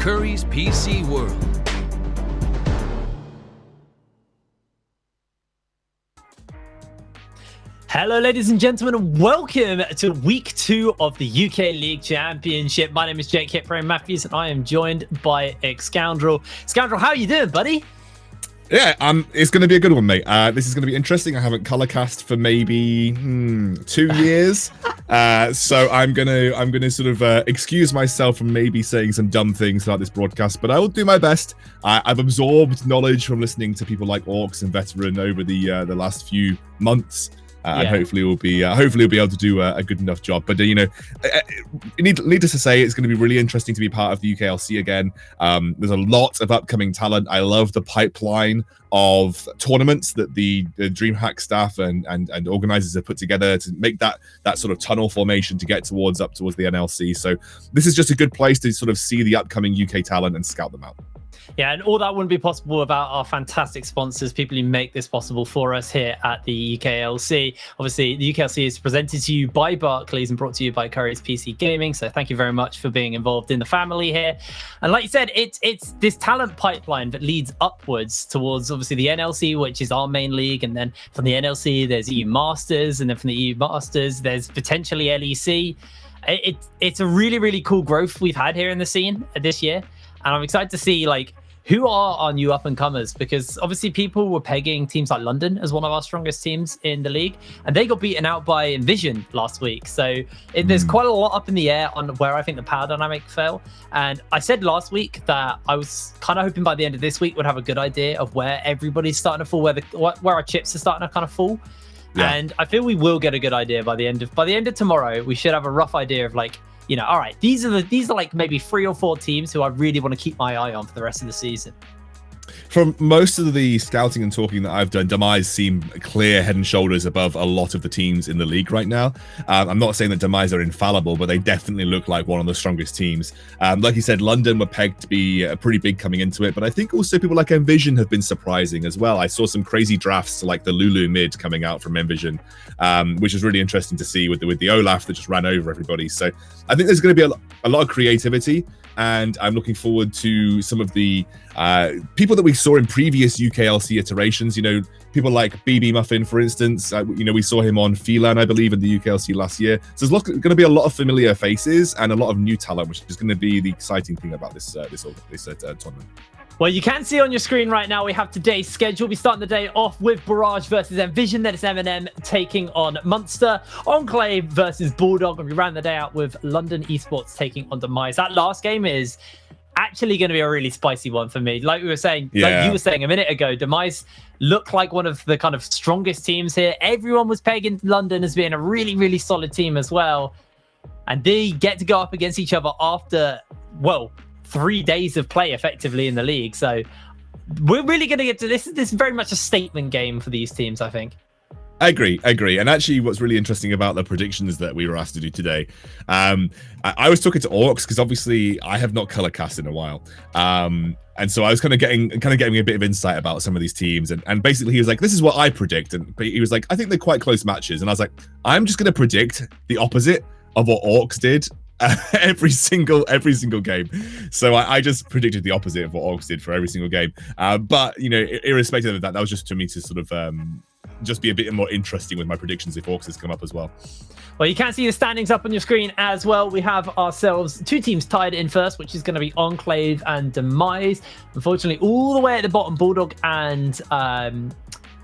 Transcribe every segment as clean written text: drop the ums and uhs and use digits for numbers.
Curry's PC World. Hello, ladies and gentlemen, and welcome to week 2 of the UK League Championship. My name is Jake Hitpraying Matthews, and I am joined by Scoundrel. Scoundrel, how are you doing, buddy? Yeah, it's going to be a good one, mate. This is going to be interesting. I haven't color cast for maybe 2 years, so I'm gonna sort of excuse myself from maybe saying some dumb things throughout this broadcast, but I will do my best. I've absorbed knowledge from listening to people like Orcs and Veteran over the last few months. And hopefully we'll be able to do a good enough job. But needless to say, it's going to be really interesting to be part of the UKLC again. There's a lot of upcoming talent. I love the pipeline of tournaments that the DreamHack staff and organizers have put together to make that sort of tunnel formation to get up towards the NLC. So this is just a good place to sort of see the upcoming UK talent and scout them out. Yeah, and all that wouldn't be possible without our fantastic sponsors, people who make this possible for us here at the UKLC. Obviously, the UKLC is presented to you by Barclays and brought to you by Curry's PC Gaming. So thank you very much for being involved in the family here. And like you said, it's this talent pipeline that leads upwards towards, obviously, the NLC, which is our main league. And then from the NLC, there's EU Masters. And then from the EU Masters, there's potentially LEC. It's a really, really cool growth we've had here in the scene this year. And I'm excited to see, like, who are our new up-and-comers? Because obviously people were pegging teams like London as one of our strongest teams in the league, and they got beaten out by Nvision last week. So there's quite a lot up in the air on where I think the power dynamic fell. And I said last week that I was kind of hoping by the end of this week we'd have a good idea of where everybody's starting to fall, where our chips are starting to kind of fall. Yeah. And I feel we will get a good idea by the end of tomorrow. We should have a rough idea of, like, all right, these are like maybe 3 or 4 teams who I really want to keep my eye on for the rest of the season. From most of the scouting and talking that I've done, Demise seem clear head and shoulders above a lot of the teams in the league right now. I'm not saying that Demise are infallible, but they definitely look like one of the strongest teams. Like you said, London were pegged to be pretty big coming into it, but I think also people like Nvision have been surprising as well. I saw some crazy drafts like the Lulu mid coming out from Nvision, which is really interesting to see with the Olaf that just ran over everybody. So I think there's going to be a lot of creativity. And I'm looking forward to some of the people that we saw in previous UKLC iterations. People like BB Muffin, for instance. We saw him on Phelan, I believe, in the UKLC last year. So there's going to be a lot of familiar faces and a lot of new talent, which is going to be the exciting thing about this tournament. Well, you can see on your screen right now, we have today's schedule. We're starting the day off with Barrage versus Nvision. Then it's M&M taking on Munster. Enclave versus Bulldog. And we ran the day out with London Esports taking on Demise. That last game is actually going to be a really spicy one for me. Like we were saying, like you were saying a minute ago, Demise looked like one of the kind of strongest teams here. Everyone was pegging London as being a really, really solid team as well. And they get to go up against each other after, 3 days of play effectively in the league. So we're really going to get to this. This is very much a statement game for these teams, I think. I agree. And actually, what's really interesting about the predictions that we were asked to do today, I was talking to Orcs because obviously I have not color cast in a while. And so I was kind of getting a bit of insight about some of these teams. And basically he was like, this is what I predict. And he was like, I think they're quite close matches. And I was like, I'm just going to predict the opposite of what Orcs did. Every single game. So I just predicted the opposite of what Orcs did for every single game. But irrespective of that was just to me to sort of just be a bit more interesting with my predictions if Orcs has come up as well. Well, you can see the standings up on your screen as well. We have ourselves 2 teams tied in first, which is going to be Enclave and Demise. Unfortunately, all the way at the bottom, Bulldog and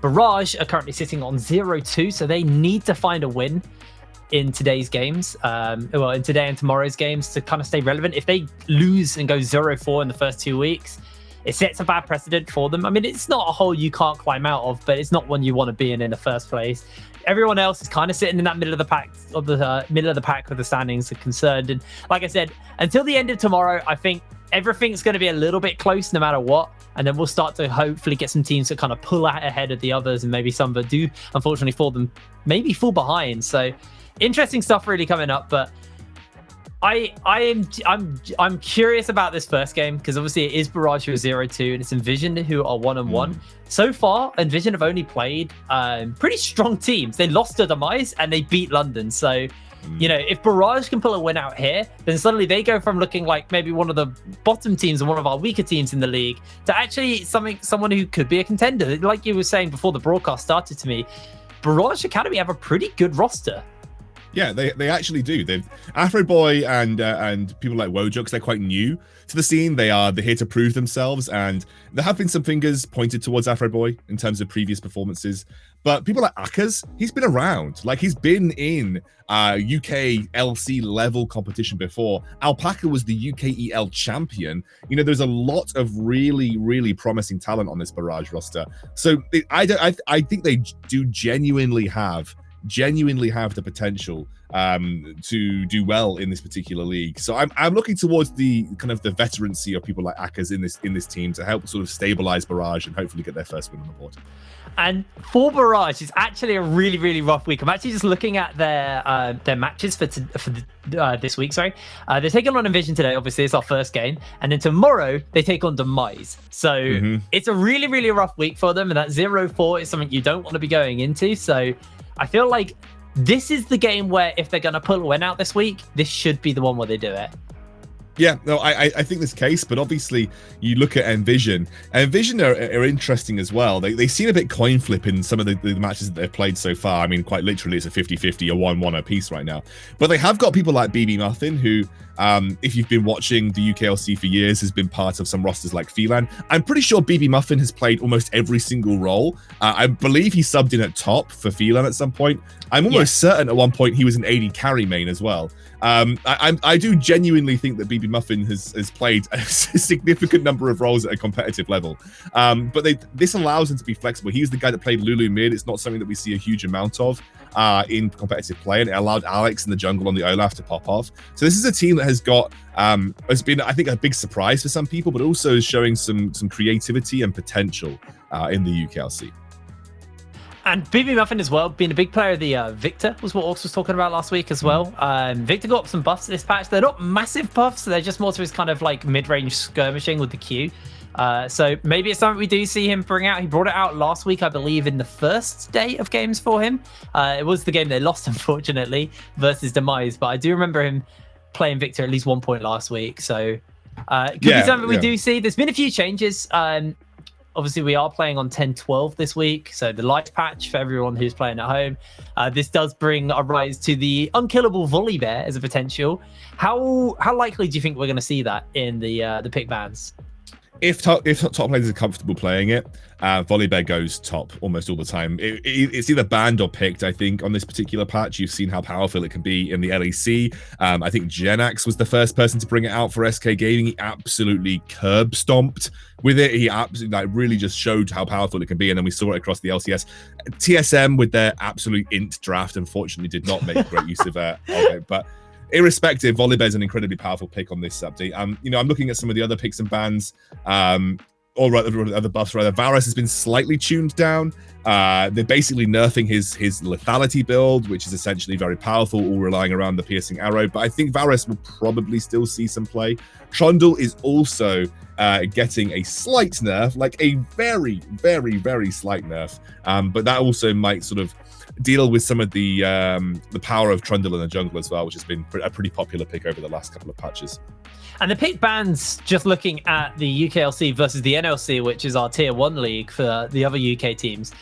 Barrage are currently sitting on 0-2, so they need to find a win in today's games, in today and tomorrow's games to kind of stay relevant. If they lose and go 0-4 in the first 2 weeks, it sets a bad precedent for them. I mean, it's not a hole you can't climb out of, but it's not one you want to be in the first place. Everyone else is kind of sitting in that middle of the pack, with the standings are concerned. And like I said, until the end of tomorrow, I think everything's going to be a little bit close no matter what. And then we'll start to hopefully get some teams that kind of pull out ahead of the others, and maybe some that do, unfortunately, fall behind. So interesting stuff really coming up, but I'm curious about this first game because obviously it is Barrage who are 0-2 and it's Nvision who are 1-1. So far, Nvision have only played pretty strong teams. They lost to Demise and they beat London. So You know, if Barrage can pull a win out here, then suddenly they go from looking like maybe one of the bottom teams and one of our weaker teams in the league to actually someone who could be a contender. Like you were saying before the broadcast started to me, Barrage Academy have a pretty good roster. Yeah, they actually do. They've Afro Boy and people like Wojux, they're quite new to the scene. They're here to prove themselves, and there have been some fingers pointed towards Afro Boy in terms of previous performances. But people like Akaz, he's been around. Like, he's been in UKLC level competition before. Alpaca was the UKEL champion. You know, there's a lot of really, really promising talent on this Barrage roster. So I think they do genuinely have the potential to do well in this particular league. So I'm looking towards the kind of the veterancy of people like Akaz in this team to help sort of stabilize Barrage and hopefully get their first win on the board. And for Barrage, it's actually a really, really rough week. I'm actually just looking at their matches for this week. Sorry, they're taking on Nvision today. Obviously, it's our first game, and then tomorrow they take on Demise. So it's a really, really rough week for them, and that 0-4 is something you don't want to be going into. So I feel like this is the game where if they're going to pull a win out this week, this should be the one where they do it. Yeah, no, I think this case, but obviously you look at Nvision. Nvision are interesting as well. They seem a bit coin flip in some of the matches that they've played so far. I mean, quite literally, it's a 50-50, a 1-1 apiece right now. But they have got people like BB Muffin, who, if you've been watching the UKLC for years, has been part of some rosters like Phelan. I'm pretty sure BB Muffin has played almost every single role. I believe he subbed in at top for Phelan at some point. I'm almost certain at one point he was an AD carry main as well. I do genuinely think that BB Muffin has played a significant number of roles at a competitive level. But this allows him to be flexible. He's the guy that played Lulu mid. It's not something that we see a huge amount of in competitive play, and it allowed Alex in the jungle on the Olaf to pop off. So this is a team that has got has been, I think, a big surprise for some people, but also is showing some creativity and potential in the UKLC. And BB Muffin as well, being a big player of the Victor was what Orcs was talking about last week as well. Victor got some buffs this patch. They're not massive buffs, they're just more to his kind of like mid-range skirmishing with the Q. So maybe it's something we do see him bring out. He brought it out last week, I believe, in the first day of games for him. It was the game they lost, unfortunately, versus Demise. But I do remember him playing Victor at least 1 point last week. So it could be something we do see. There's been a few changes. Obviously, we are playing on 10-12 this week, so the light patch for everyone who's playing at home. This does bring a rise to the unkillable Volley Bear as a potential. How likely do you think we're going to see that in the pick bans? If top players are comfortable playing it, Volley Bear goes top almost all the time. It's either banned or picked, I think, on this particular patch. You've seen how powerful it can be in the LEC. I think Genax was the first person to bring it out for SK Gaming. He absolutely curb stomped with it. He absolutely really just showed how powerful it can be, and then we saw it across the LCS. TSM with their absolute int draft, unfortunately, did not make great use of it, but irrespective, Volley Bear is an incredibly powerful pick on this update. I'm looking at some of the other picks and bans, or rather, other buffs. Rather, Varus has been slightly tuned down. They're basically nerfing his lethality build, which is essentially very powerful, all relying around the piercing arrow. But I think Varus will probably still see some play. Trundle is also getting a slight nerf, like a very, very, very slight nerf. But that also might sort of deal with some of the power of Trundle in the jungle as well, which has been a pretty popular pick over the last couple of patches. And the pick bans, just looking at the UKLC versus the NLC, which is our tier 1 league for the other UK teams,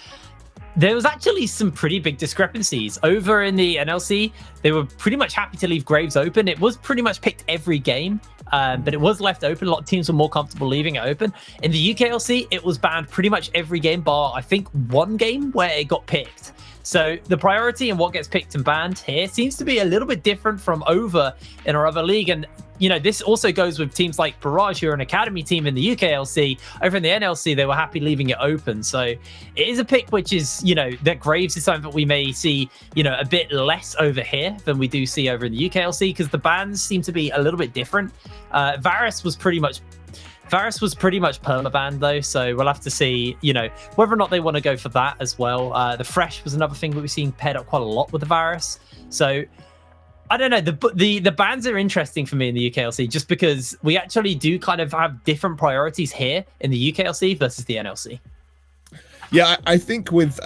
there was actually some pretty big discrepancies. Over in the NLC, they were pretty much happy to leave Graves open. It was pretty much picked every game, but it was left open. A lot of teams were more comfortable leaving it open. In the UKLC, it was banned pretty much every game, bar I think one game where it got picked. So the priority and what gets picked and banned here seems to be a little bit different from over in our other league. And, you know, this also goes with teams like Barrage, who are an academy team in the UKLC. Over in the NLC, they were happy leaving it open. So it is a pick which is, you know, that Graves is something that we may see, you know, a bit less over here than we do see over in the UKLC, because the bans seem to be a little bit different. Varus was pretty much permabanned though, so we'll have to see, you know, whether or not they want to go for that as well. The Fresh was another thing that we've seen paired up quite a lot with the Varus. So I don't know, the bans are interesting for me in the UKLC, just because we actually do kind of have different priorities here in the UKLC versus the NLC. Yeah, I think with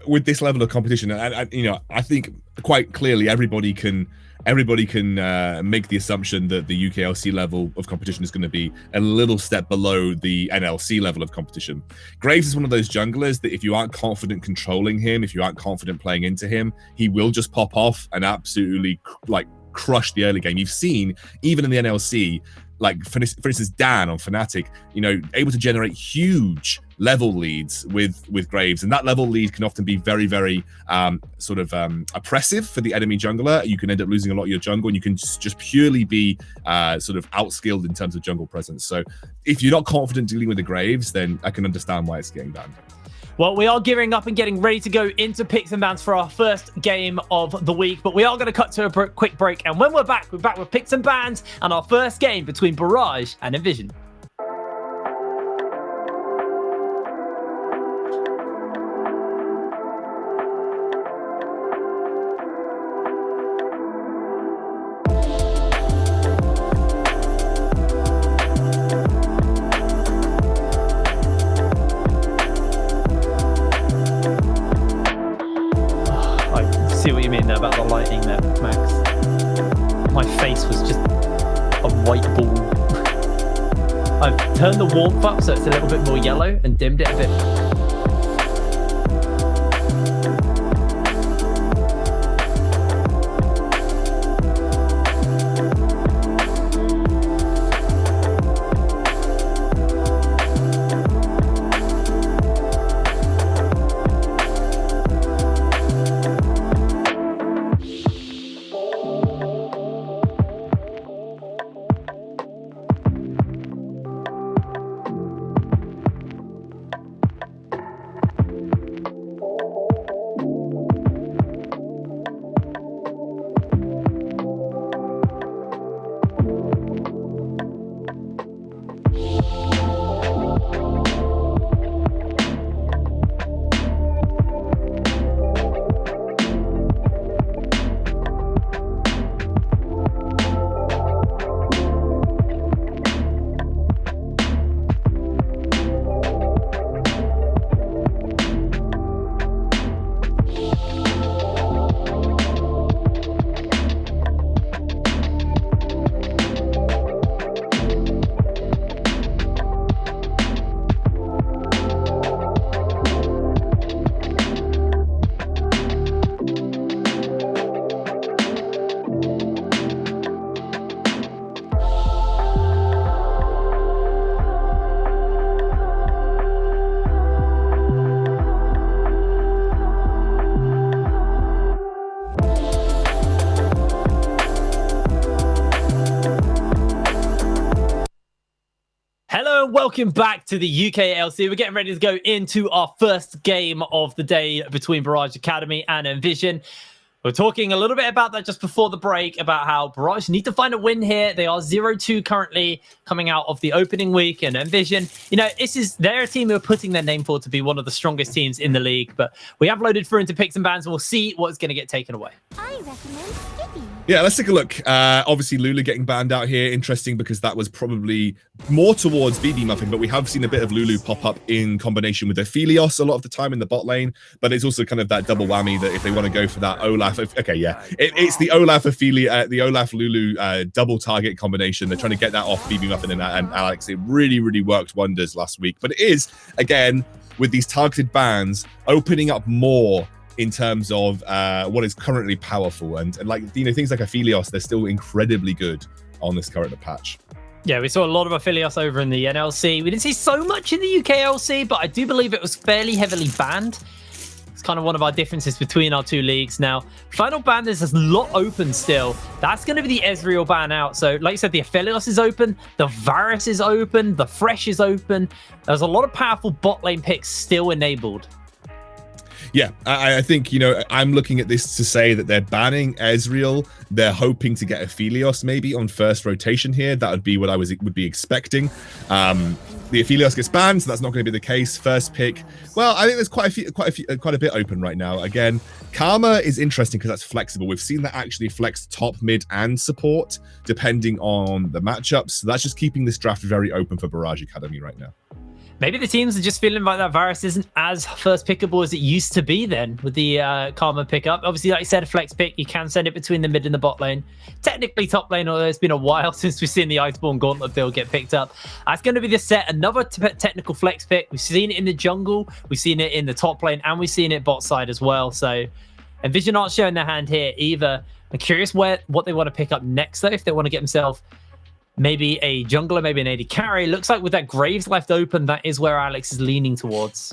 with this level of competition, and you know, I think quite clearly everybody can make the assumption that the UKLC level of competition is going to be a little step below the NLC level of competition. Graves is one of those junglers that if you aren't confident controlling him, if you aren't confident playing into him, he will just pop off and absolutely like crush the early game. You've seen even in the NLC, like for instance, Dan on Fnatic, you know, able to generate huge level leads with Graves, and that level lead can often be very, very oppressive for the enemy jungler. You can end up losing a lot of your jungle, and you can just purely be sort of outskilled in terms of jungle presence. So if you're not confident dealing with the Graves, then I can understand why it's getting banned. Well, we are gearing up and getting ready to go into picks and bans for our first game of the week, but we are going to cut to a quick break, and when we're back with picks and bans and our first game between Barrage and Nvision. See what you mean there about the lighting there, Max. My face was just a white ball. I've turned the warmth up so it's a little bit more yellow and dimmed it a bit. Welcome back to the UKLC. We're getting ready to go into our first game of the day between Barrage Academy and Nvision. We're talking a little bit about that just before the break, about how Barrage need to find a win here. They are 0-2 currently coming out of the opening week, and Nvision, you know, they're a team who are putting their name forward to be one of the strongest teams in the league. But we have loaded through into picks and bans, and we'll see what's going to get taken away. I recommend Skippy. Yeah, let's take a look. Obviously, Lulu getting banned out here. Interesting, because that was probably more towards BB Muffin, but we have seen a bit of Lulu pop up in combination with Aphelios a lot of the time in the bot lane. But it's also kind of that double whammy that if they want to go for that Olaf, okay, yeah, it's the Olaf the Olaf Lulu double target combination. They're trying to get that off BB Muffin and Alex. It really, really worked wonders last week. But it is, again, with these targeted bans, opening up more in terms of what is currently powerful, and like, you know, things like Aphelios, they're still incredibly good on this current patch. Yeah, we saw a lot of Aphelios over in the NLC. We didn't see so much in the UKLC, but I do believe it was fairly heavily banned. It's kind of one of our differences between our two leagues. Now, final ban, there's a lot open still. That's going to be the Ezreal ban out. So, like you said, the Aphelios is open, the Varus is open, the Fresh is open. There's a lot of powerful bot lane picks still enabled. Yeah, I think, you know, I'm looking at this to say that they're banning Ezreal. They're hoping to get Aphelios maybe on first rotation here. That would be what I would be expecting. The Aphelios gets banned, so that's not going to be the case. First pick, well, I think there's quite a bit open right now. Again, Karma is interesting because that's flexible. We've seen that actually flex top, mid, and support depending on the matchups. So that's just keeping this draft very open for Barrage Academy right now. Maybe the teams are just feeling like that Varus isn't as first pickable as it used to be then with the Karma pickup. Obviously, like you said, a flex pick, you can send it between the mid and the bot lane. Technically top lane, although it's been a while since we've seen the Iceborne Gauntlet build get picked up. That's going to be the set, another technical flex pick. We've seen it in the jungle, we've seen it in the top lane, and we've seen it bot side as well. So Nvision aren't showing their hand here either. I'm curious what they want to pick up next, though, if they want to get themselves maybe a jungler, maybe an AD carry. Looks like with that Graves left open, that is where Alex is leaning towards.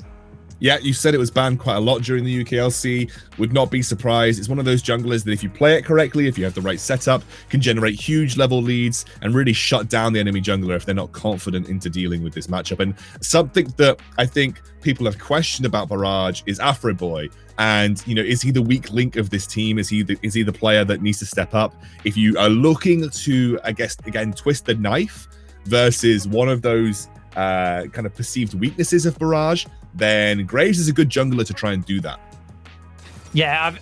Yeah, you said it was banned quite a lot during the UKLC. Would not be surprised. It's one of those junglers that if you play it correctly, if you have the right setup, can generate huge level leads and really shut down the enemy jungler if they're not confident into dealing with this matchup. And something that I think people have questioned about Barrage is Afro Boy. And, you know, is he the weak link of this team? Is he the player that needs to step up? If you are looking to, I guess, again, twist the knife versus one of those kind of perceived weaknesses of Barrage, then Graves is a good jungler to try and do that. Yeah,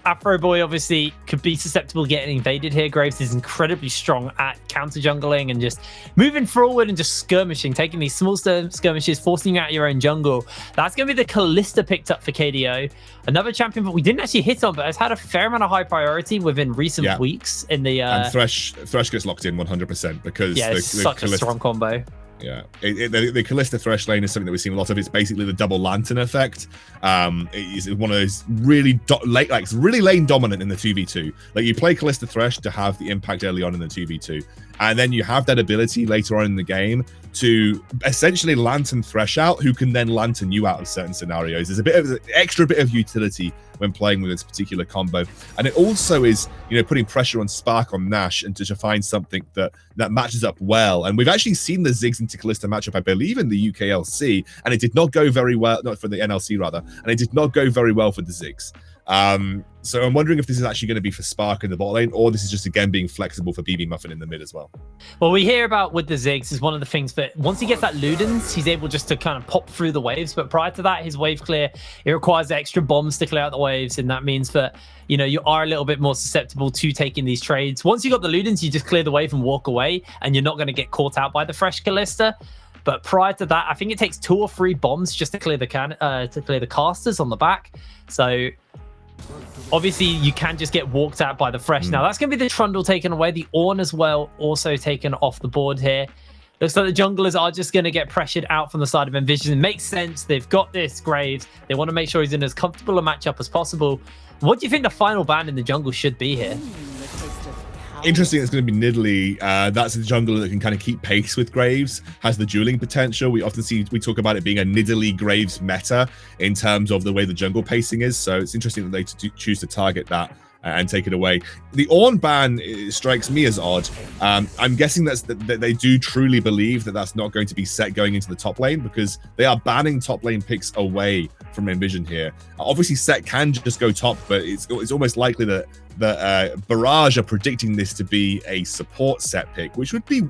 Afro Boy obviously could be susceptible to getting invaded here. Graves is incredibly strong at counter jungling and just moving forward and just skirmishing, taking these small skirmishes, forcing you out your own jungle. That's going to be the Kalista picked up for KDO. Another champion that we didn't actually hit on, but has had a fair amount of high priority within recent weeks in the... and Thresh gets locked in 100% because... Yeah, it's such a strong combo. Yeah, the Kalista Thresh lane is something that we've seen a lot of. It's basically the double lantern effect. It's one of those really really lane dominant in the 2v2. Like you play Kalista Thresh to have the impact early on in the 2v2, and then you have that ability later on in the game to essentially lantern Thresh out, who can then lantern you out of certain scenarios. There's a bit of an extra bit of utility when playing with this particular combo, and it also is, you know, putting pressure on Spark on Nash and to find something that matches up well. And we've actually seen the Ziggs into Kalista matchup, I believe, in the UKLC, and it did not go very well, not for the NLC rather, and it did not go very well for the Ziggs. So I'm wondering if this is actually going to be for Spark in the bot lane, or this is just again being flexible for BB Muffin in the mid as well. Well, we hear about with the Ziggs is one of the things that once he gets that Ludens, he's able just to kind of pop through the waves. But prior to that, his wave clear, it requires extra bombs to clear out the waves, and that means that, you know, you are a little bit more susceptible to taking these trades. Once you got the Ludens, you just clear the wave and walk away, and you're not going to get caught out by the fresh Kalista. But prior to that, I think it takes 2 or 3 bombs just to clear the casters on the back. So obviously you can just get walked out by the fresh. Now that's going to be the Trundle taken away. The Ornn as well also taken off the board here. Looks like the junglers are just going to get pressured out from the side of Nvision. It makes sense. They've got this Graves. They want to make sure he's in as comfortable a matchup as possible. What do you think the final ban in the jungle should be here? Interesting, it's going to be Nidalee. That's a jungler that can kind of keep pace with Graves, has the dueling potential. We talk about it being a Nidalee Graves meta in terms of the way the jungle pacing is. So it's interesting that they choose to target that and take it away. The Ornn ban strikes me as odd. I'm guessing that they do truly believe that that's not going to be set going into the top lane, because they are banning top lane picks away from Nvision here. Obviously, Set can just go top, but it's almost likely that Barrage are predicting this to be a support set pick, which would be,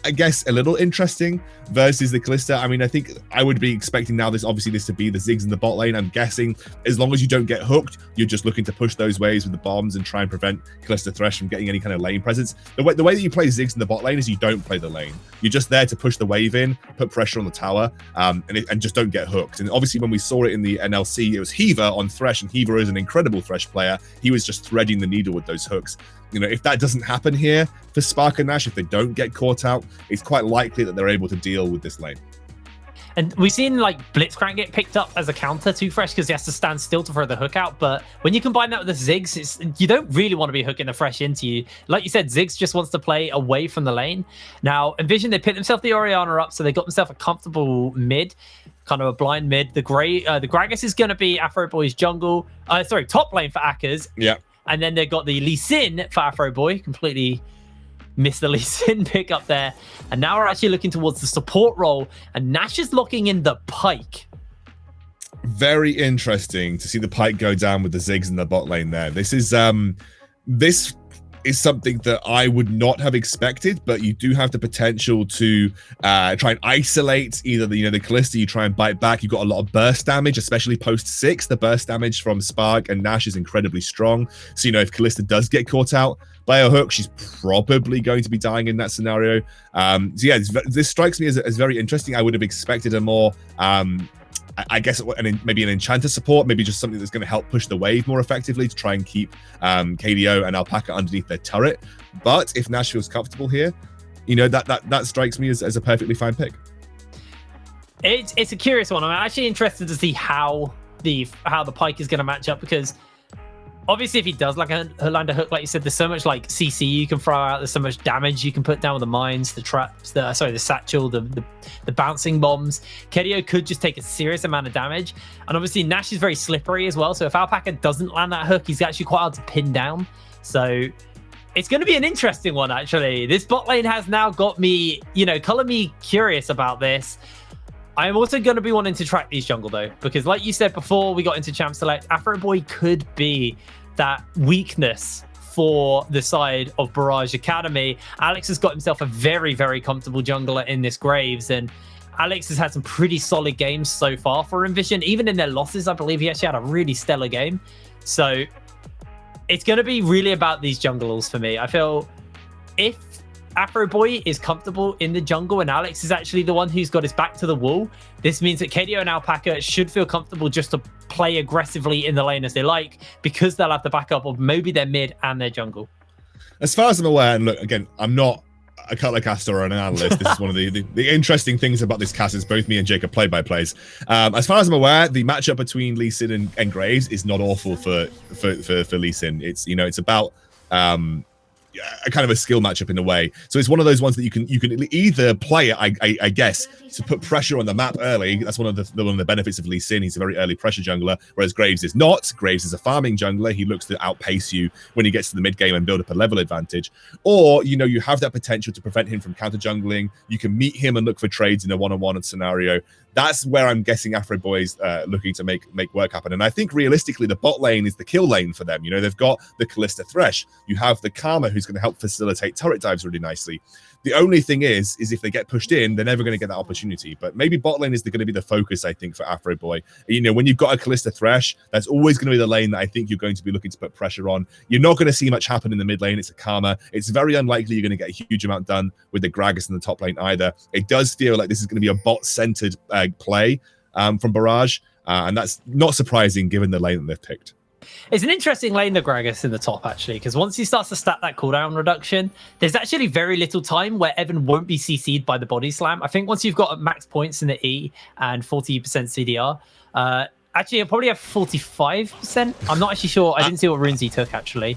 I guess, a little interesting versus the Kalista. I mean, I think I would be expecting now this to be the Ziggs in the bot lane. I'm guessing as long as you don't get hooked, you're just looking to push those waves with the bombs and try and prevent Kalista Thresh from getting any kind of lane presence. The way that you play Ziggs in the bot lane is you don't play the lane. You're just there to push the wave in, put pressure on the tower, and just don't get hooked. And obviously when we saw it in the NLC, it was Heaver on Thresh, and Heaver is an incredible Thresh player. He was just threading the needle with those hooks. You know, if that doesn't happen here for Spark and Nash, if they don't get caught out, it's quite likely that they're able to deal with this lane. And we've seen like Blitzcrank get picked up as a counter to Thresh because he has to stand still to throw the hook out. But when you combine that with the Ziggs, you don't really want to be hooking the Thresh into you. Like you said, Ziggs just wants to play away from the lane. Now, Nvision, they picked themselves the Orianna up, so they got themselves a comfortable mid, kind of a blind mid. The Gragas is going to be Afro Boy's jungle. Top lane for Akkers. Yeah. And then they've got the Lee Sin for Afro Boy. Completely missed the Lee Sin pick up there. And now we're actually looking towards the support role. And Nash is locking in the Pike. Very interesting to see the Pike go down with the Ziggs in the bot lane there. This is something that I would not have expected, but you do have the potential to try and isolate either the Kalista. You try and bite back. You've got a lot of burst damage, especially post 6. The burst damage from Spark and Nash is incredibly strong. So if Kalista does get caught out By a hook, she's probably going to be dying in that scenario. So yeah, this strikes me as very interesting. I would have expected a more I guess maybe an enchanter support, maybe just something that's going to help push the wave more effectively to try and keep KDO and Alpaca underneath their turret. But if Nash feels comfortable here, you know, that strikes me as a perfectly fine pick. It's a curious one. I'm actually interested to see how the Pyke is going to match up, because obviously if he does like land a hook, like you said, there's so much like CC you can throw out, there's so much damage you can put down with the mines, the traps, the satchel, the bouncing bombs. KDO could just take a serious amount of damage, and obviously Nash is very slippery as well, so if Alpaca doesn't land that hook, he's actually quite hard to pin down. So it's going to be an interesting one, actually. This bot lane has now got me, you know, color me curious about this. I am also going to be wanting to track these jungle, though, because like you said before we got into Champ Select, Afro Boy could be that weakness for the side of Barrage Academy. Alex has got himself a very, very comfortable jungler in this Graves, and Alex has had some pretty solid games so far for Nvision. Even in their losses, I believe he actually had a really stellar game. So it's going to be really about these junglers for me. I feel if Afro Boy is comfortable in the jungle and Alex is actually the one who's got his back to the wall, this means that KDO and Alpaca should feel comfortable just to play aggressively in the lane as they like, because they'll have the backup of maybe their mid and their jungle. As far as I'm aware, and look, again, I'm not a color caster or an analyst. This is one of the interesting things about this cast is both me and Jacob play-by-plays. As far as I'm aware, the matchup between Lee Sin and Graves is not awful for Lee Sin. It's, you know, it's about a kind of a skill matchup in a way. So it's one of those ones that you can either play it, I guess, to put pressure on the map early. That's one of the benefits of Lee Sin. He's a very early pressure jungler, whereas Graves is not. Graves is a farming jungler. He looks to outpace you when he gets to the mid game and build up a level advantage. Or, you know, you have that potential to prevent him from counter jungling. You can meet him and look for trades in a one-on-one scenario. That's where I'm guessing Afro Boy's looking to make work happen. And I think realistically, the bot lane is the kill lane for them. You know, they've got the Kalista Thresh. You have the Karma, who's going to help facilitate turret dives really nicely. The only thing is if they get pushed in, they're never going to get that opportunity. But maybe bot lane is going to be the focus, I think, for Afro Boy. You know, when you've got a Kalista Thresh, that's always going to be the lane that I think you're going to be looking to put pressure on. You're not going to see much happen in the mid lane. It's a Karma. It's very unlikely you're going to get a huge amount done with the Gragas in the top lane either. It does feel like this is going to be a bot-centered play from Barrage, and that's not surprising given the lane that they've picked. It's an interesting lane, the Gragas in the top, actually, because once he starts to stack that cooldown reduction, there's actually very little time where Evan won't be CC'd by the body slam. I think once you've got max points in the E and 40% CDR, actually, he'll probably have 45%. I'm not actually sure. I didn't see what runes he took, actually.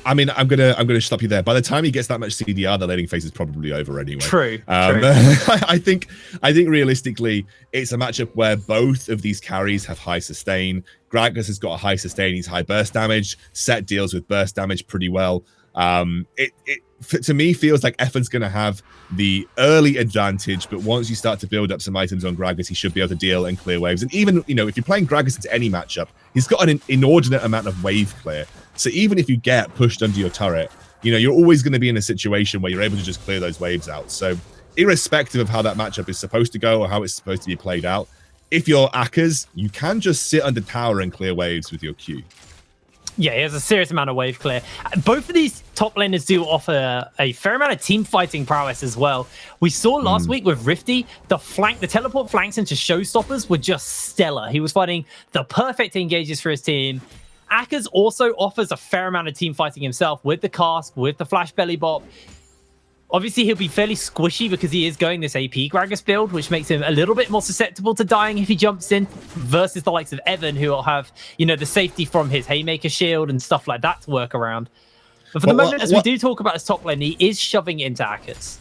I mean, I'm gonna stop you there. By the time he gets that much CDR, the laning phase is probably over anyway. True. I think realistically, it's a matchup where both of these carries have high sustain. Gragas has got a high sustain. He's high burst damage. Set deals with burst damage pretty well. To me feels like Effin's going to have the early advantage, but once you start to build up some items on Gragas, he should be able to deal and clear waves. And even, you know, if you're playing Gragas into any matchup, he's got an inordinate amount of wave clear. So even if you get pushed under your turret, you know, you're always going to be in a situation where you're able to just clear those waves out. So irrespective of how that matchup is supposed to go or how it's supposed to be played out, if you're Akkers, you can just sit under tower and clear waves with your Q. Yeah, he has a serious amount of wave clear. Both of these top laners do offer a fair amount of team fighting prowess as well. We saw last week with Rifty, the teleport flanks into showstoppers were just stellar. He was fighting the perfect engages for his team. Akkers also offers a fair amount of team fighting himself with the cask, with the flash belly bop. Obviously, he'll be fairly squishy because he is going this AP Gragas build, which makes him a little bit more susceptible to dying if he jumps in, versus the likes of Evan, who will have, you know, the safety from his Haymaker shield and stuff like that to work around. But for the moment, as we do talk about his top lane, he is shoving into Akkers.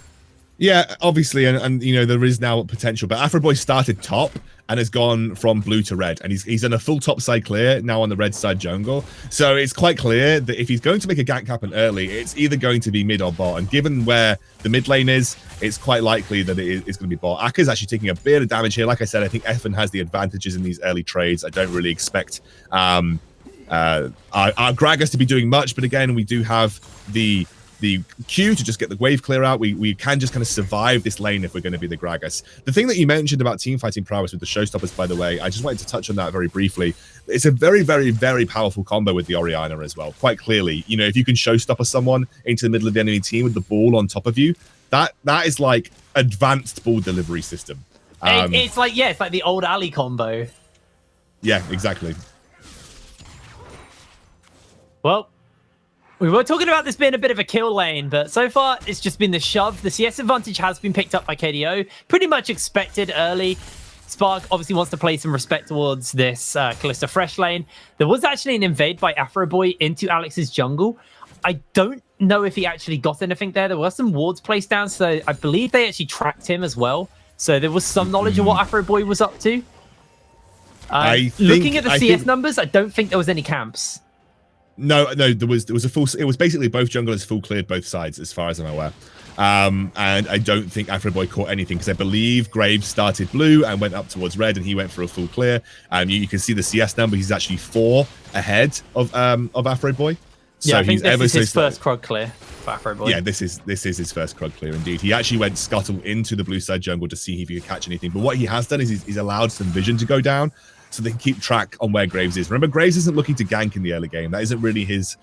Yeah, obviously, and you know, there is now potential, but Afro Boy started top and has gone from blue to red, and he's done a full top side clear now on the red side jungle. So it's quite clear that if he's going to make a gank happen early, it's either going to be mid or bot. And given where the mid lane is, it's quite likely that it's going to be bot. Akka's actually taking a bit of damage here. Like I said, I think Effin has the advantages in these early trades. I don't really expect our Gragas to be doing much, but again, we do have the the Q to just get the wave clear out. We can just kind of survive this lane if we're going to be the Gragas. The thing that you mentioned about team fighting prowess with the showstoppers, by the way, I just wanted to touch on that very briefly. It's a very, very, very powerful combo with the Orianna as well. Quite clearly, you know, if you can showstopper someone into the middle of the enemy team with the ball on top of you, that is like advanced ball delivery system. It's like, yeah, it's like the old Ali combo. Yeah, exactly. Well, we were talking about this being a bit of a kill lane, but so far it's just been the shove. The CS advantage has been picked up by KDO. Pretty much expected early. Spark obviously wants to play some respect towards this Kalista Fresh lane. There was actually an invade by Afroboy into Alex's jungle. I don't know if he actually got anything there. There were some wards placed down, so I believe they actually tracked him as well. So there was some knowledge of what Afroboy was up to. Looking at the CS numbers, I don't think there was any camps. No, there was a full. It was basically both junglers full cleared both sides, as far as I'm aware. And I don't think Afroboy caught anything because I believe Graves started blue and went up towards red, and he went for a full clear. You can see the CS number; he's actually 4 ahead of Afroboy. So yeah, I think this is his first Krog clear for Afroboy. Yeah, this is his first Krog clear indeed. He actually went scuttle into the blue side jungle to see if he could catch anything. But what he has done is he's allowed some vision to go down, so they can keep track on where Graves is. Remember, Graves isn't looking to gank in the early game. That isn't really his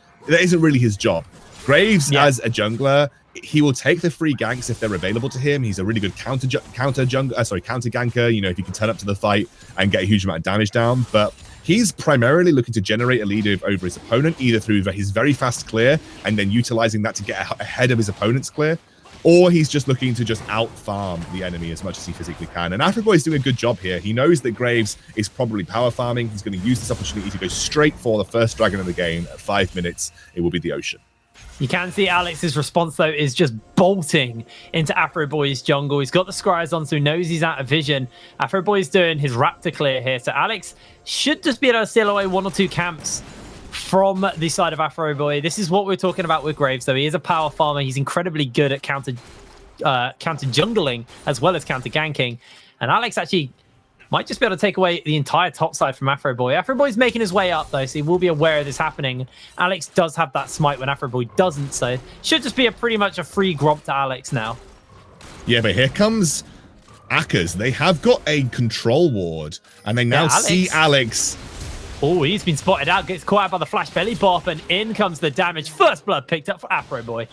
job. Graves, as a jungler, he will take the free ganks if they're available to him. He's a really good counter ganker. You know, if he can turn up to the fight and get a huge amount of damage down. But he's primarily looking to generate a lead over his opponent, either through his very fast clear and then utilizing that to get ahead of his opponent's clear, or he's just looking to just out-farm the enemy as much as he physically can. And Afroboy is doing a good job here. He knows that Graves is probably power farming. He's going to use this opportunity to go straight for the first dragon of the game at 5 minutes. It will be the Ocean. You can see Alex's response, though, is just bolting into Afroboy's jungle. He's got the scries on, so he knows he's out of vision. Afroboy's doing his raptor clear here, so Alex should just be able to steal away 1 or 2 camps from the side of Afroboy. This is what we're talking about with Graves, though. He is a power farmer. He's incredibly good at counter jungling as well as counter ganking. And Alex actually might just be able to take away the entire top side from Afroboy. Afroboy's making his way up, though, so he will be aware of this happening. Alex does have that smite when Afroboy doesn't, so should just be pretty much a free gromp to Alex now. Yeah, but here comes Akers. They have got a control ward, and they now see Alex. Oh, he's been spotted out, gets caught out by the flash belly bop, and in comes the damage. First blood picked up for Afroboy.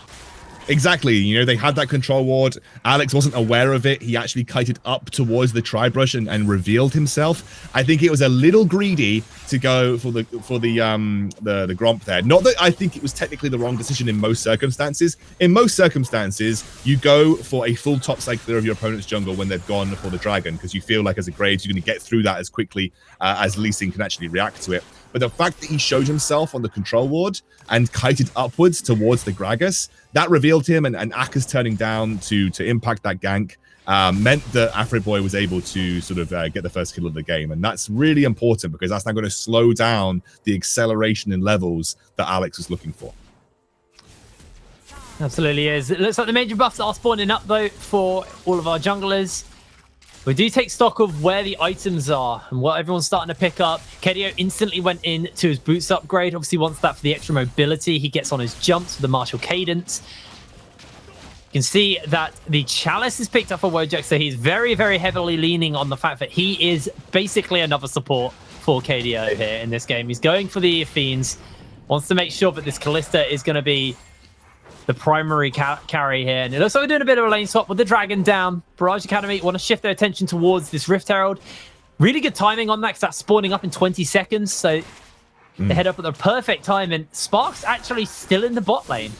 Exactly. You know, they had that control ward. Alex wasn't aware of it. He actually kited up towards the tri-brush and revealed himself. I think it was a little greedy to go for the gromp there. Not that I think it was technically the wrong decision in most circumstances. In most circumstances, you go for a full topside clear of your opponent's jungle when they've gone for the dragon, because you feel like as a Graves, you're going to get through that as quickly as Lee Sin can actually react to it. But the fact that he showed himself on the control ward and kited upwards towards the Gragas, that revealed him, and Akers turning down to impact that gank meant that Afroboy was able to sort of get the first kill of the game. And that's really important because that's now going to slow down the acceleration in levels that Alex was looking for. Absolutely is. It looks like the major buffs are spawning up, though, for all of our junglers. We do take stock of where the items are and what everyone's starting to pick up. KDO instantly went into his boots upgrade. Obviously wants that for the extra mobility. He gets on his jumps with the martial cadence. You can see that the chalice is picked up for Wojak, so he's very, very heavily leaning on the fact that he is basically another support for KDO here in this game. He's going for the Fiends, wants to make sure that this Kalista is going to be the primary carry here. And it looks like we're doing a bit of a lane swap with the dragon down. Barrage Academy want to shift their attention towards this Rift Herald. Really good timing on that because that's spawning up in 20 seconds. So they head up at the perfect time. And Spark's actually still in the bot lane.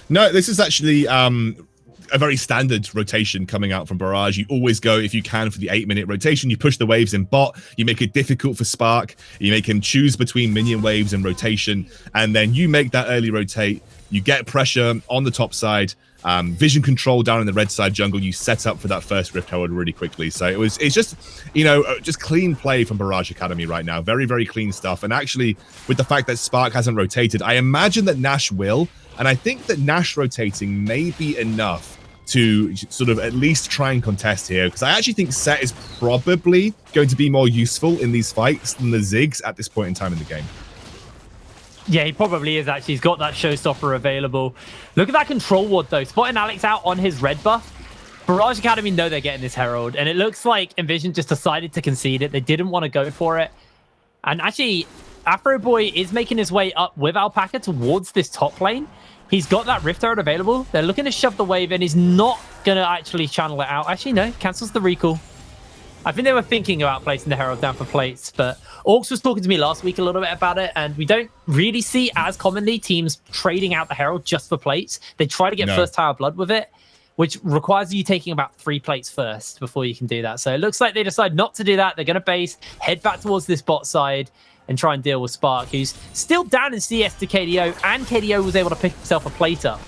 No, this is actually a very standard rotation coming out from Barrage. You always go, if you can, for the 8-minute rotation. You push the waves in bot. You make it difficult for Spark. You make him choose between minion waves and rotation. And then you make that early rotate. You get pressure on the top side, vision control down in the red side jungle. You set up for that first Rift Herald really quickly. So it's just, you know, just clean play from Barrage Academy right now. Very, very clean stuff. And actually, with the fact that Spark hasn't rotated, I imagine that Nash will. And I think that Nash rotating may be enough to sort of at least try and contest here, because I actually think Set is probably going to be more useful in these fights than the Ziggs at this point in time in the game. Yeah, he probably is actually. He's got that showstopper available. Look at that control ward though. Spotting Alex out on his red buff. Barrage Academy know they're getting this Herald, and it looks like Nvision just decided to concede it. They didn't want to go for it. And actually, Afro Boy is making his way up with Alpaca towards this top lane. He's got that Rift Herald available. They're looking to shove the wave in. He's not going to actually channel it out. Actually, no, cancels the recall. I think they were thinking about placing the Herald down for plates, but Orcs was talking to me last week a little bit about it, and we don't really see as commonly teams trading out the Herald just for plates. They try to get first Tower Blood with it, which requires you taking about 3 plates first before you can do that. So it looks like they decide not to do that. They're going to base, head back towards this bot side, and try and deal with Spark, who's still down in CS to KDO, and KDO was able to pick himself a plate up.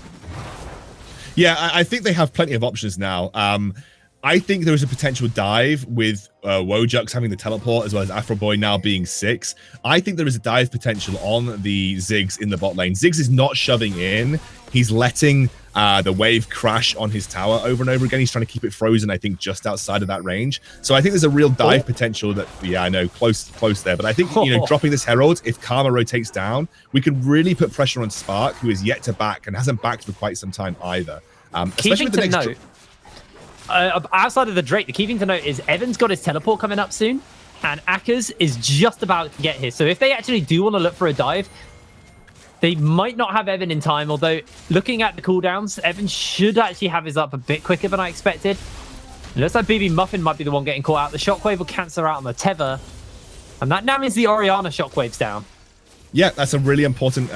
Yeah, I think they have plenty of options now. I think there is a potential dive with Wojux having the teleport as well as Afro Boy now being 6. I think there is a dive potential on the Ziggs in the bot lane. Ziggs is not shoving in. He's letting the wave crash on his tower over and over again. He's trying to keep it frozen, I think, just outside of that range. So I think there's a real dive potential that, yeah, I know, close there. But I think, you know, dropping this Herald, if Karma rotates down, we could really put pressure on Spark, who is yet to back and hasn't backed for quite some time either. Especially with the next... outside of the Drake, the key thing to note is Evan's got his teleport coming up soon, and Akers is just about to get here. So if they actually do want to look for a dive, they might not have Evan in time, although looking at the cooldowns, Evan should actually have his up a bit quicker than I expected. It looks like BB Muffin might be the one getting caught out. The Shockwave will cancel out on the Tether, and that now means the Orianna Shockwave's down. Yeah, that's a really important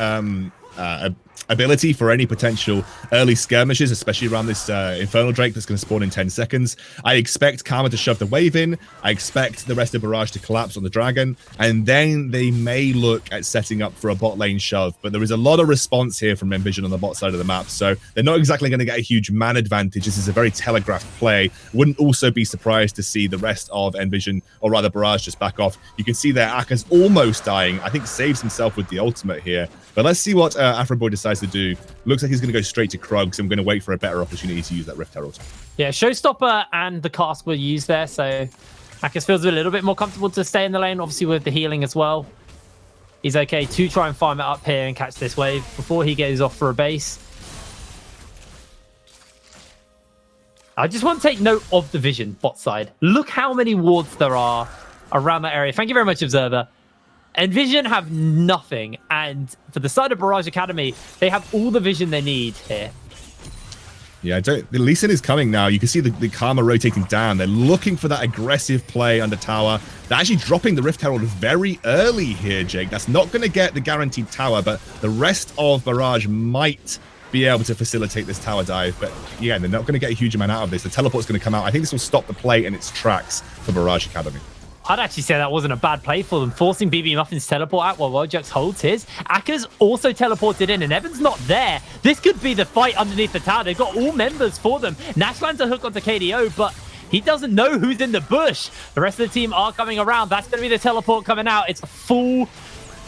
ability for any potential early skirmishes, especially around this Infernal Drake that's going to spawn in 10 seconds. I expect Karma to shove the wave in. I expect the rest of Barrage to collapse on the Dragon, and then they may look at setting up for a bot lane shove. But there is a lot of response here from Nvision on the bot side of the map, so they're not exactly going to get a huge man advantage. This is a very telegraphed play. Wouldn't also be surprised to see the rest of Nvision, or rather Barrage, just back off. You can see there Aka's almost dying. I think saves himself with the ultimate here. But let's see what Afro Boy decides to do. Looks like he's going to go straight to Krugs. I'm going to wait for a better opportunity to use that Rift Herald. Yeah, Showstopper and the Cask were used there, so Akers feels a little bit more comfortable to stay in the lane, obviously with the healing as well. He's okay to try and farm it up here and catch this wave before he goes off for a base. I just want to take note of the vision bot side. Look how many wards there are around that area. Thank you very much, Observer. Nvision have nothing, and for the side of Barrage Academy, they have all the vision they need here. Yeah, the Lee Sin is coming now. You can see the Karma rotating down. They're looking for that aggressive play under tower. They're actually dropping the Rift Herald very early here, Jake. That's not going to get the guaranteed tower, but the rest of Barrage might be able to facilitate this tower dive. But yeah, they're not going to get a huge amount out of this. The teleport's going to come out. I think this will stop the play in its tracks for Barrage Academy. I'd actually say that wasn't a bad play for them, forcing BB Muffin's teleport out while Wojux holds his. Akers also teleported in, and Evan's not there. This could be the fight underneath the tower. They've got all members for them. Nash lands a hook onto KDO, but he doesn't know who's in the bush. The rest of the team are coming around. That's going to be the teleport coming out. It's a full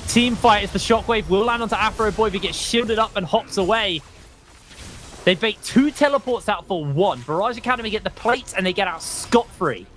team fight as the Shockwave will land onto Afro Boy. He gets shielded up and hops away. They bait 2 teleports out for 1. Barrage Academy get the plates, and they get out scot-free.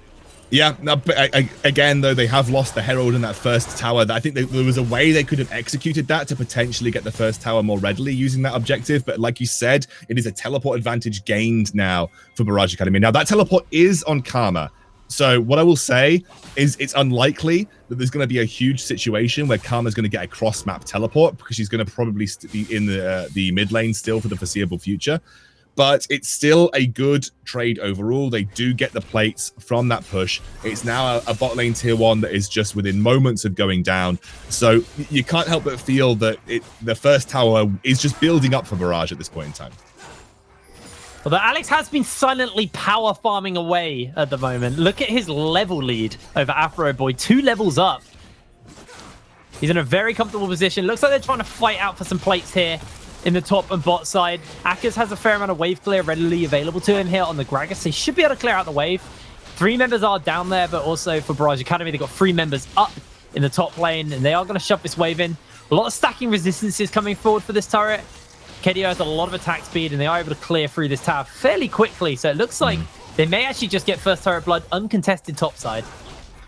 Yeah, no, but again, though, they have lost the Herald in that first tower. I think there was a way they could have executed that to potentially get the first tower more readily using that objective. But like you said, it is a teleport advantage gained now for Barrage Academy. Now, that teleport is on Karma. So what I will say is it's unlikely that there's going to be a huge situation where Karma's going to get a cross-map teleport, because she's going to probably be in the mid lane still for the foreseeable future. But it's still a good trade overall. They do get the plates from that push. It's now a bot lane tier 1 that is just within moments of going down. So you can't help but feel that the first tower is just building up for Barrage at this point in time. Although Alex has been silently power farming away at the moment. Look at his level lead over Afro Boy. 2 levels up. He's in a very comfortable position. Looks like they're trying to fight out for some plates here in the top and bot side. Akers has a fair amount of wave clear readily available to him here on the Gragas. He should be able to clear out the wave. 3 members are down there, but also for Barrage Academy, they've got 3 members up in the top lane, and they are going to shove this wave in. A lot of stacking resistances coming forward for this turret. KDO has a lot of attack speed, and they are able to clear through this tower fairly quickly. So it looks like they may actually just get first turret blood uncontested topside.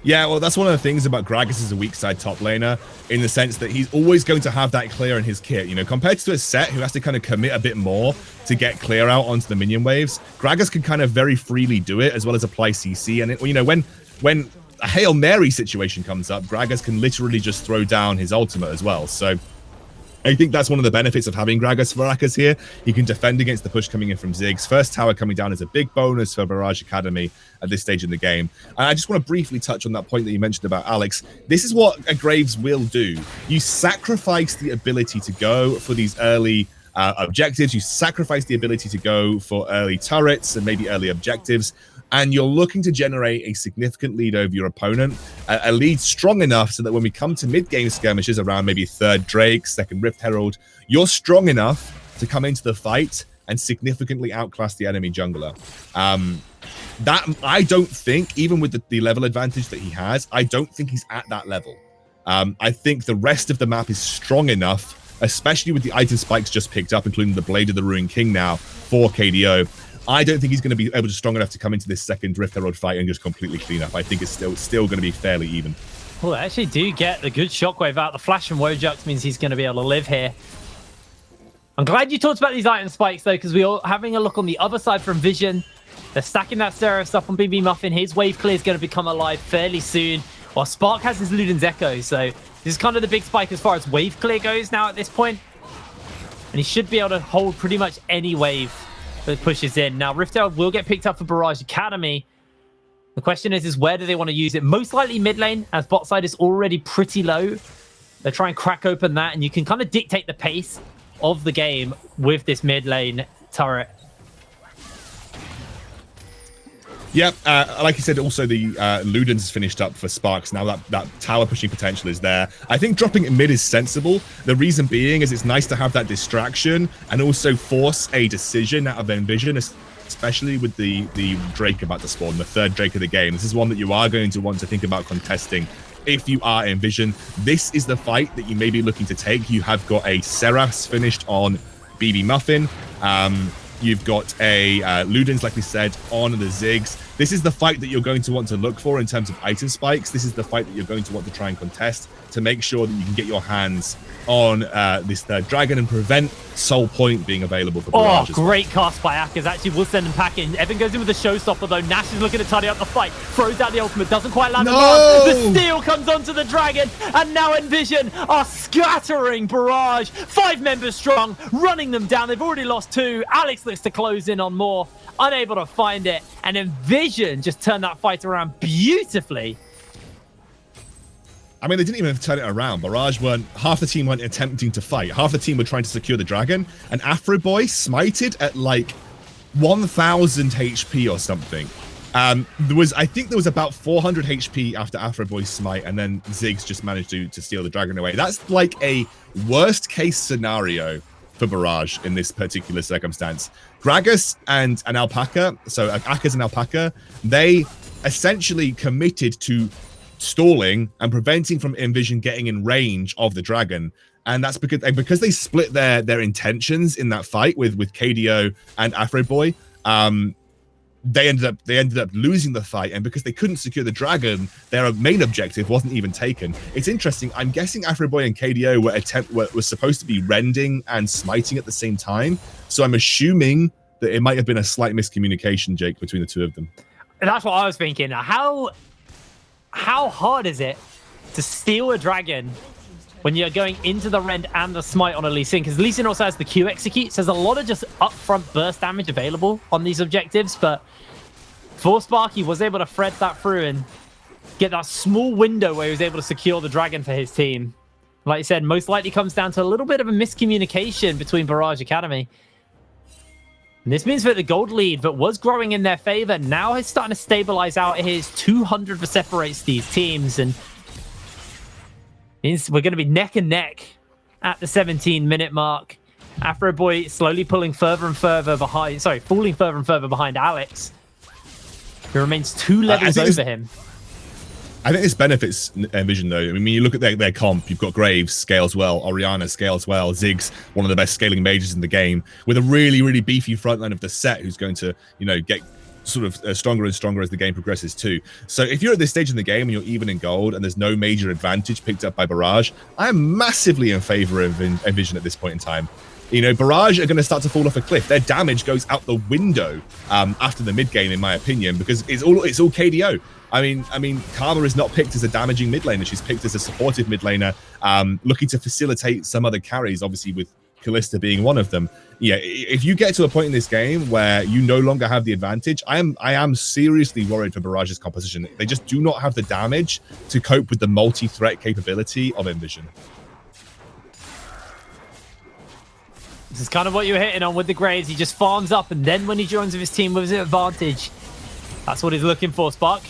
Yeah, well, that's one of the things about Gragas as a weak side top laner, in the sense that he's always going to have that clear in his kit. You know, compared to a Set who has to kind of commit a bit more to get clear out onto the minion waves, Gragas can kind of very freely do it, as well as apply CC. And, you know, when a Hail Mary situation comes up, Gragas can literally just throw down his ultimate as well. So I think that's one of the benefits of having Gragas Varakas here. He can defend against the push coming in from Ziggs. First tower coming down is a big bonus for Barrage Academy at this stage in the game. And I just want to briefly touch on that point that you mentioned about Alex. This is what a Graves will do. You sacrifice the ability to go for these early objectives. You sacrifice the ability to go for early turrets and maybe early objectives. And you're looking to generate a significant lead over your opponent, a lead strong enough so that when we come to mid-game skirmishes around maybe third Drake, second Rift Herald, you're strong enough to come into the fight and significantly outclass the enemy jungler. That I don't think, even with the level advantage that he has, I don't think he's at that level. I think the rest of the map is strong enough, especially with the item spikes just picked up, including the Blade of the Ruined King now for KDO. I don't think he's going to be able to strong enough to come into this second Rift Herald fight and just completely clean up. I think it's still going to be fairly even. Well, they actually do get the good shockwave out. The flash from Wojux means he's going to be able to live here. I'm glad you talked about these item spikes, though, because we are having a look on the other side from Vision. They're stacking that stereo stuff on BB Muffin. His wave clear is going to become alive fairly soon, while Spark has his Luden's Echo. So this is kind of the big spike as far as wave clear goes now at this point. And he should be able to hold pretty much any wave that pushes in. Now, Rift Herald will get picked up for Barrage Academy. The question is where do they want to use it? Most likely mid lane, as bot side is already pretty low. They try and crack open that, and you can kind of dictate the pace of the game with this mid lane turret. Yep, like you said, also the Luden's finished up for Sparks. Now that tower pushing potential is there. I think dropping it mid is sensible. The reason being is it's nice to have that distraction and also force a decision out of Nvision, especially with the Drake about to spawn, the third Drake of the game. This is one that you are going to want to think about contesting if you are Nvision. This is the fight that you may be looking to take. You have got a Seraph finished on BB Muffin. You've got a Luden's, like we said, on the Ziggs. This is the fight that you're going to want to look for in terms of item spikes. This is the fight that you're going to want to try and contest to make sure that you can get your hands on this third dragon and prevent Soul Point being available for Barrage. Oh, great cast by Akaz. Actually, will send him packing. Evan goes in with a showstopper, though. Nash is looking to tidy up the fight. Throws out the ultimate. Doesn't quite land the mark. The steal comes onto the dragon. And now Nvision are scattering Barrage. 5 members strong, running them down. They've already lost 2. Alex looks to close in on more. Unable to find it. And Nvision just turned that fight around beautifully. I mean, they didn't even turn it around. Barrage weren't, half the team weren't attempting to fight. Half the team were trying to secure the dragon. And Afro Boy smited at like 1,000 HP or something. I think there was about 400 HP after Afro Boy's smite, and then Ziggs just managed to steal the dragon away. That's like a worst case scenario for Barrage in this particular circumstance. Gragas and Alpaca, so Akaz and Alpaca, they essentially committed to stalling and preventing from Nvision getting in range of the dragon, and that's because they split their intentions in that fight with KDO and Afro Boy. They ended up losing the fight, and because they couldn't secure the dragon, their main objective wasn't even taken. It's interesting. I'm guessing Afro Boy and KDO were supposed to be rending and smiting at the same time, so I'm assuming that it might have been a slight miscommunication, Jake, between the two of them. And that's what I was thinking. How hard is it to steal a dragon when you're going into the rend and the smite on a Lee Sin? Because Lee Sin also has the Q execute, so there's a lot of just upfront burst damage available on these objectives. But for Spark, he was able to thread that through and get that small window where he was able to secure the dragon for his team. Like you said, most likely comes down to a little bit of a miscommunication between Barrage Academy. And this means that the gold lead that was growing in their favor now is starting to stabilize out. It is 200 that separates these teams, and means we're going to be neck and neck at the 17-minute mark. Afro Boy slowly pulling further and further behind, falling further and further behind Alex, who remains 2 levels over him. I think this benefits Nvision, though. I mean, when you look at their comp, you've got Graves, scales well, Orianna scales well, Ziggs, one of the best scaling mages in the game, with a really, really beefy frontline of the set who's going to, you know, get sort of stronger and stronger as the game progresses too. So if you're at this stage in the game and you're even in gold and there's no major advantage picked up by Barrage, I am massively in favor of Nvision at this point in time. You know, Barrage are going to start to fall off a cliff. Their damage goes out the window after the mid game, in my opinion, because it's all KDO. I mean, Karma is not picked as a damaging mid laner. She's picked as a supportive mid laner, looking to facilitate some other carries, obviously with Kalista being one of them. Yeah, if you get to a point in this game where you no longer have the advantage, I am seriously worried for Barrage's composition. They just do not have the damage to cope with the multi-threat capability of Nvision. This is kind of what you were hitting on with the Graves. He just farms up, and then when he joins with his team with his advantage, that's what he's looking for. Spark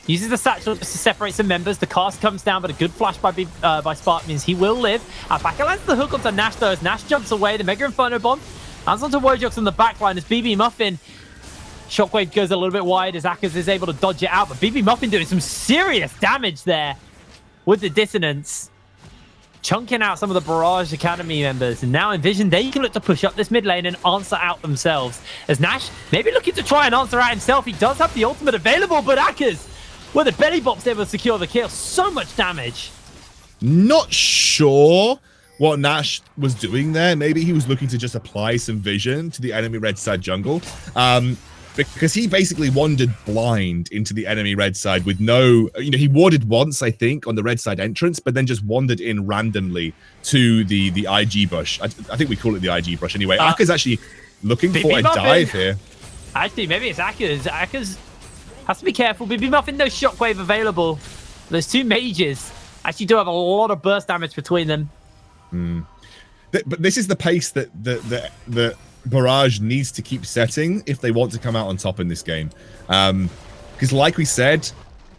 uses the satchel just to separate some members. The cast comes down, but a good flash by Spark means he will live. Alpaca lands the hook onto Nash, though, as Nash jumps away. The Mega Inferno Bomb lands onto Wojux on the backline as BB Muffin. Shockwave goes a little bit wide as Akers is able to dodge it out, but BB Muffin doing some serious damage there with the dissonance, chunking out some of the Barrage Academy members. And now Nvision, they can look to push up this mid lane and answer out themselves. As Nash maybe looking to try and answer out himself. He does have the ultimate available, but Akers, with the belly bop's able to secure the kill. So much damage. Not sure what Nash was doing there. Maybe he was looking to just apply some vision to the enemy red side jungle. Because he basically wandered blind into the enemy red side with no, you know, he warded once, I think, on the red side entrance, but then just wandered in randomly to the IG bush. I think we call it the IG bush anyway. Akers actually looking for a dive here. Actually, maybe it's Akers. Akers has to be careful. BB Muffin, no shockwave available. Those two mages actually do have a lot of burst damage between them. But this is the pace that the Barrage needs to keep setting if they want to come out on top in this game. Because like we said,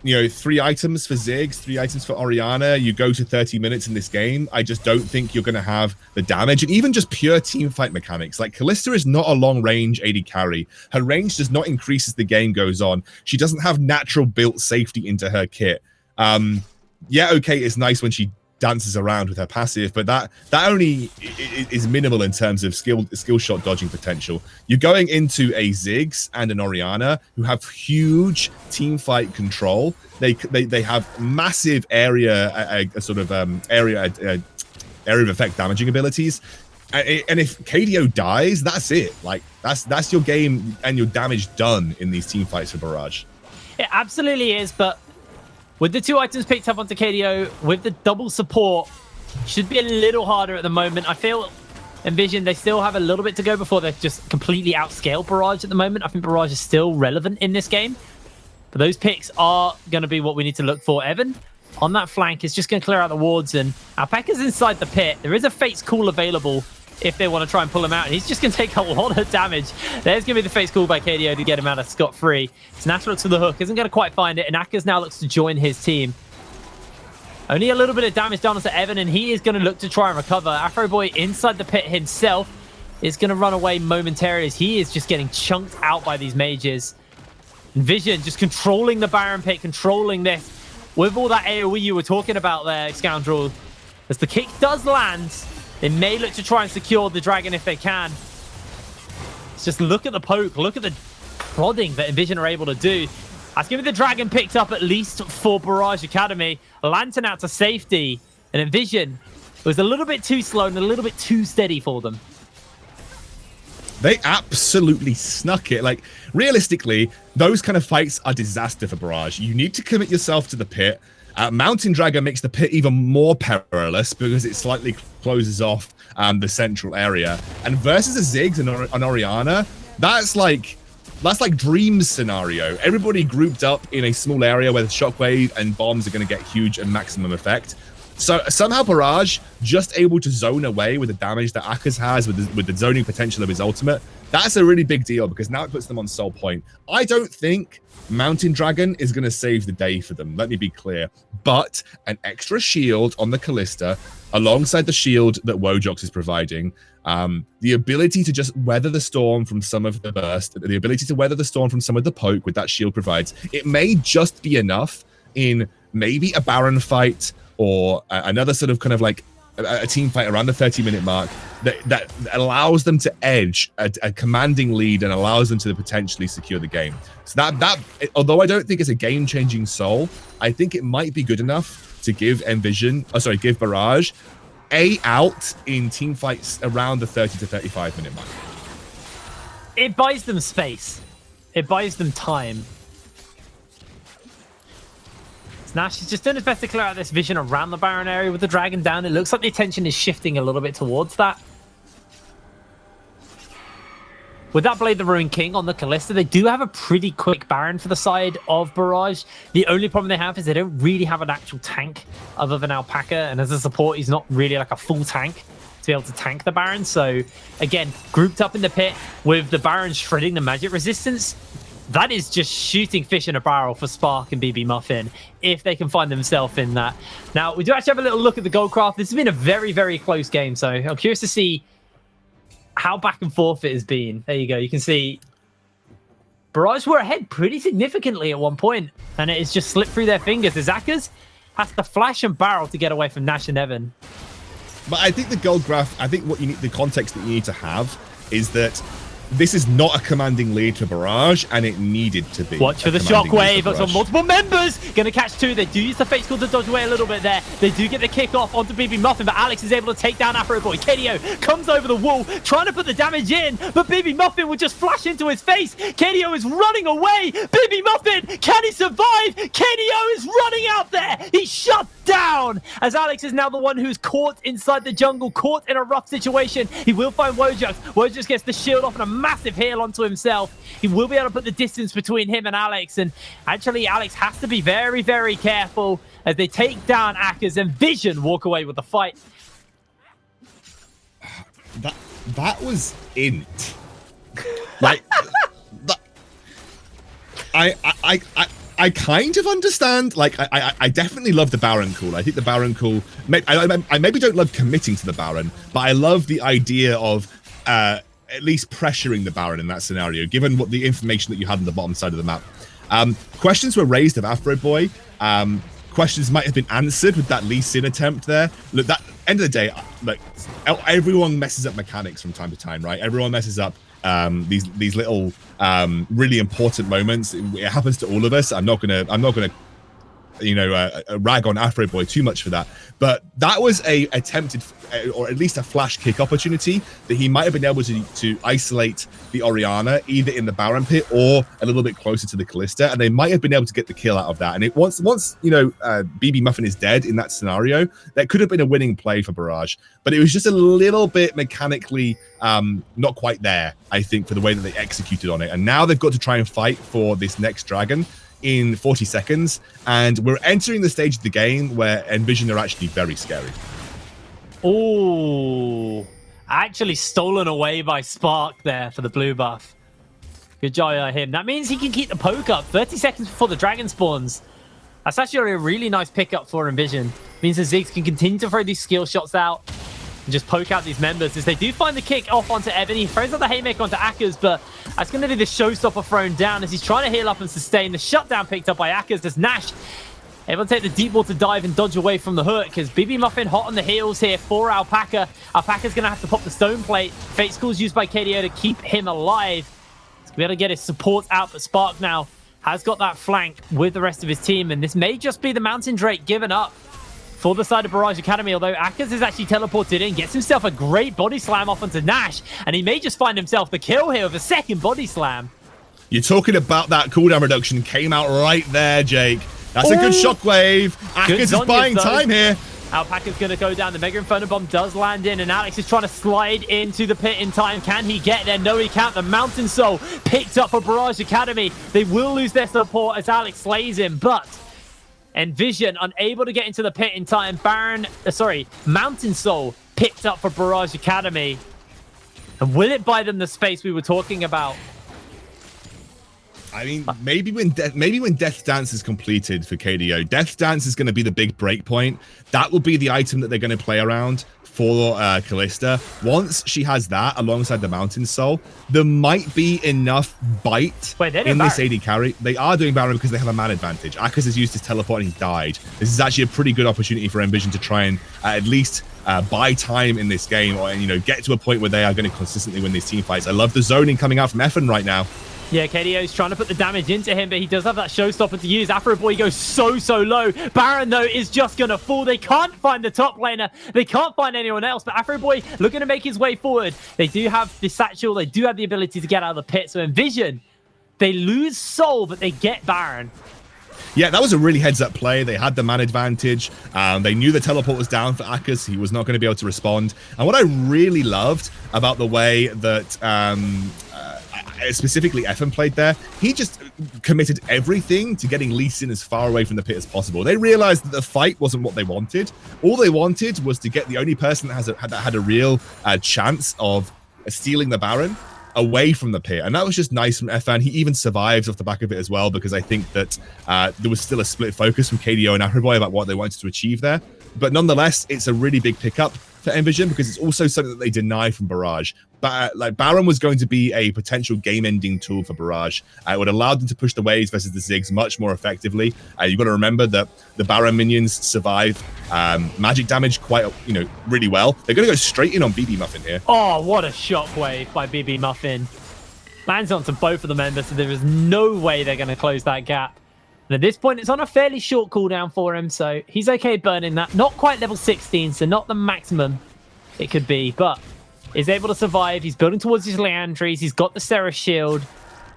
you know, 3 items for Ziggs, 3 items for Orianna, you go to 30 minutes in this game. I just don't think you're going to have the damage, and even just pure team fight mechanics. Like, Kalista is not a long range AD carry. Her range does not increase as the game goes on. She doesn't have natural built safety into her kit. Yeah, okay, it's nice when she dances around with her passive, but that only is minimal in terms of skill shot dodging potential. You're going into a Ziggs and an Orianna who have huge team fight control. They have massive area area of effect damaging abilities, and if KDO dies, that's it. Like that's your game and your damage done in these team fights for Barrage. It absolutely is, but with the 2 items picked up onto KDO, with the double support, should be a little harder at the moment. I feel Nvision, they still have a little bit to go before they're just completely outscale Barrage at the moment. I think Barrage is still relevant in this game. But those picks are going to be what we need to look for. Evan, on that flank, is just going to clear out the wards, and Alpaca's inside the pit. There is a Fate's Call available if they want to try and pull him out, and he's just going to take a lot of damage. There's going to be the Fate's Call by KDO to get him out of scot-free. So Nash looks for the hook, isn't going to quite find it, and Akers now looks to join his team. Only a little bit of damage done to Evan, and he is going to look to try and recover. Afro Boy inside the pit himself is going to run away momentarily as he is just getting chunked out by these mages. Nvision just controlling the Baron pit, controlling this with all that AoE you were talking about there, Scoundrel. As the kick does land, they may look to try and secure the dragon if they can. Let's just look at the poke, look at the prodding that Nvision are able to do. That's going to be the dragon picked up at least for Barrage Academy. Lantern out to safety, and Nvision was a little bit too slow and a little bit too steady for them. They absolutely snuck it. Like, realistically, those kind of fights are disaster for Barrage. You need to commit yourself to the pit. Mountain Dragon makes the pit even more perilous because it slightly closes off the central area. And versus a Ziggs and an Orianna, that's like dream scenario. Everybody grouped up in a small area where the shockwave and bombs are going to get huge and maximum effect. So somehow Barrage just able to zone away with the damage that Akers has with the zoning potential of his ultimate. That's a really big deal because now it puts them on soul point. I don't think Mountain Dragon is going to save the day for them. Let me be clear. But an extra shield on the Kalista alongside the shield that Wojux is providing, the ability to just weather the storm from some of the burst, the ability to weather the storm from some of the poke with that shield provides, it may just be enough in maybe a Baron fight or another sort of kind of like a team fight around the 30-minute mark that allows them to edge a commanding lead and allows them to potentially secure the game. So that although I don't think it's a game-changing soul, I think it might be good enough to give give Barrage a out in team fights around the 30 to 35-minute mark. It buys them space. It buys them time. Nash is just doing his best to clear out this vision around the Baron area with the Dragon down. It looks like the attention is shifting a little bit towards that. With that Blade the Ruined King on the Kalista, they do have a pretty quick Baron for the side of Barrage. The only problem they have is they don't really have an actual tank other than Alpaca, and as a support, he's not really like a full tank to be able to tank the Baron. So again, grouped up in the pit with the Baron shredding the magic resistance, that is just shooting fish in a barrel for Spark and BB Muffin if they can find themselves in that. Now, we do actually have a little look at the Goldcraft. This has been a very, very close game, so I'm curious to see how back and forth it has been. There you go. You can see Barrage were ahead pretty significantly at one point, and it has just slipped through their fingers. The Zakas has to flash and barrel to get away from Nash and Evan. But I think the Goldcraft, I think what you need, the context that you need to have is that this is not a commanding lead for Barrage, and it needed to be. Watch for the shockwave. That's on multiple members. Going to catch two. They do use the Fate School to dodge away a little bit there. They do get the kick off onto BB Muffin, but Alex is able to take down Afro Boy. KDO comes over the wall, trying to put the damage in, but BB Muffin will just flash into his face. KDO is running away. BB Muffin, can he survive? KDO is running out there. He's shut down as Alex is now the one who's caught inside the jungle, caught in a rough situation. He will find Wojux. Wojux gets the shield off and a massive heal onto himself. He will be able to put the distance between him and Alex, and actually Alex has to be very, very careful as they take down Akers and Vision walk away with the fight. That was int. Like I kind of understand. Like I definitely love the Baron call. I think the Baron call. I maybe don't love committing to the Baron, but I love the idea of at least pressuring the Baron in that scenario, given what the information that you had on the bottom side of the map. Questions were raised of Afro Boy. Questions might have been answered with that Lee Sin attempt there. Look, that end of the day, like everyone messes up mechanics from time to time, right? Everyone messes up these little really important moments. It happens to all of us. I'm not gonna rag on Afro Boy too much for that, but that was a attempted or at least a flash kick opportunity that he might have been able to isolate the Orianna either in the Baron pit or a little bit closer to the Kalista, and they might have been able to get the kill out of that. And it once BB Muffin is dead in that scenario, that could have been a winning play for Barrage, but it was just a little bit mechanically not quite there, I think, for the way that they executed on it. And now they've got to try and fight for this next dragon in 40 seconds, and we're entering the stage of the game where Nvision are actually very scary. Oh, actually stolen away by Spark there for the blue buff. Good job on him. That means he can keep the poke up 30 seconds before the dragon spawns. That's actually a really nice pickup for Nvision. Means the Ziggs can continue to throw these skill shots out and just poke out these members as they do find the kick off onto Evan. He throws out the haymaker onto Akers, but that's going to be the showstopper thrown down as he's trying to heal up and sustain. The shutdown picked up by Akers as Nash able to take the deep water dive and dodge away from the hook because BB Muffin hot on the heels here for Alpaca. Alpaca's going to have to pop the stone plate. Fate School's used by KDO to keep him alive. He's going to be able to get his support out, but Spark now has got that flank with the rest of his team, and this may just be the Mountain Drake given up for the side of Barrage Academy, although Akers is actually teleported in, gets himself a great body slam off onto Nash, and he may just find himself the kill here with a second body slam. You're talking about that cooldown reduction, came out right there, Jake. That's a good shockwave. Akers is buying time here. Alpaca's going to go down. The Mega Inferno Bomb does land in, and Alex is trying to slide into the pit in time. Can he get there? No, he can't. The Mountain Soul picked up for Barrage Academy. They will lose their support as Alex slays him, but Nvision unable to get into the pit in time. Mountain Soul picked up for Barrage Academy. And will it buy them the space we were talking about? I mean, maybe when Death Dance is completed for KDO, Death Dance is going to be the big break point. That will be the item that they're going to play around for Kalista. Once she has that alongside the Mountain Soul, there might be enough bite in this AD carry. They are doing Baron because they have a man advantage. Akers has used his teleport and he died. This is actually a pretty good opportunity for Nvision to try and at least buy time in this game, or get to a point where they are going to consistently win these team fights. I love the zoning coming out from Effen right now. Yeah, KDO's trying to put the damage into him, but he does have that showstopper to use. Afro Boy goes so low. Baron, though, is just going to fall. They can't find the top laner. They can't find anyone else, but Afro Boy looking to make his way forward. They do have the satchel. They do have the ability to get out of the pit. So Nvision, they lose Soul, but they get Baron. Yeah, that was a really heads-up play. They had the man advantage. They knew the teleport was down for Akers. He was not going to be able to respond. And what I really loved about the way that specifically Effen played there, he just committed everything to getting Lee Sin as far away from the pit as possible. They realized that the fight wasn't what they wanted. All they wanted was to get the only person that had a real chance of stealing the Baron away from the pit, and that was just nice from Effen. He even survived off the back of it as well, because I think that there was still a split focus from KDO and Afroboy about what they wanted to achieve there. But nonetheless, it's a really big pickup for Nvision, because it's also something that they deny from Barrage. But Baron was going to be a potential game-ending tool for Barrage. It would allow them to push the waves versus the Ziggs much more effectively. You've got to remember that the Baron minions survive magic damage quite, really well. They're going to go straight in on BB Muffin here. Oh, what a shockwave by BB Muffin. Lands onto both of the members, so there is no way they're going to close that gap. And at this point, it's on a fairly short cooldown for him, so he's okay burning that. Not quite level 16, so not the maximum it could be, but is able to survive. He's building towards his Leandries. He's got the Seraph Shield.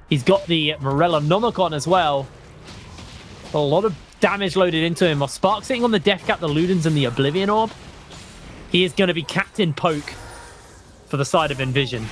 He's got the Morella Nomicon as well. A lot of damage loaded into him. While Spark sitting on the Death Cap, the Ludens, and the Oblivion Orb. He is going to be Captain Poke for the side of Nvision.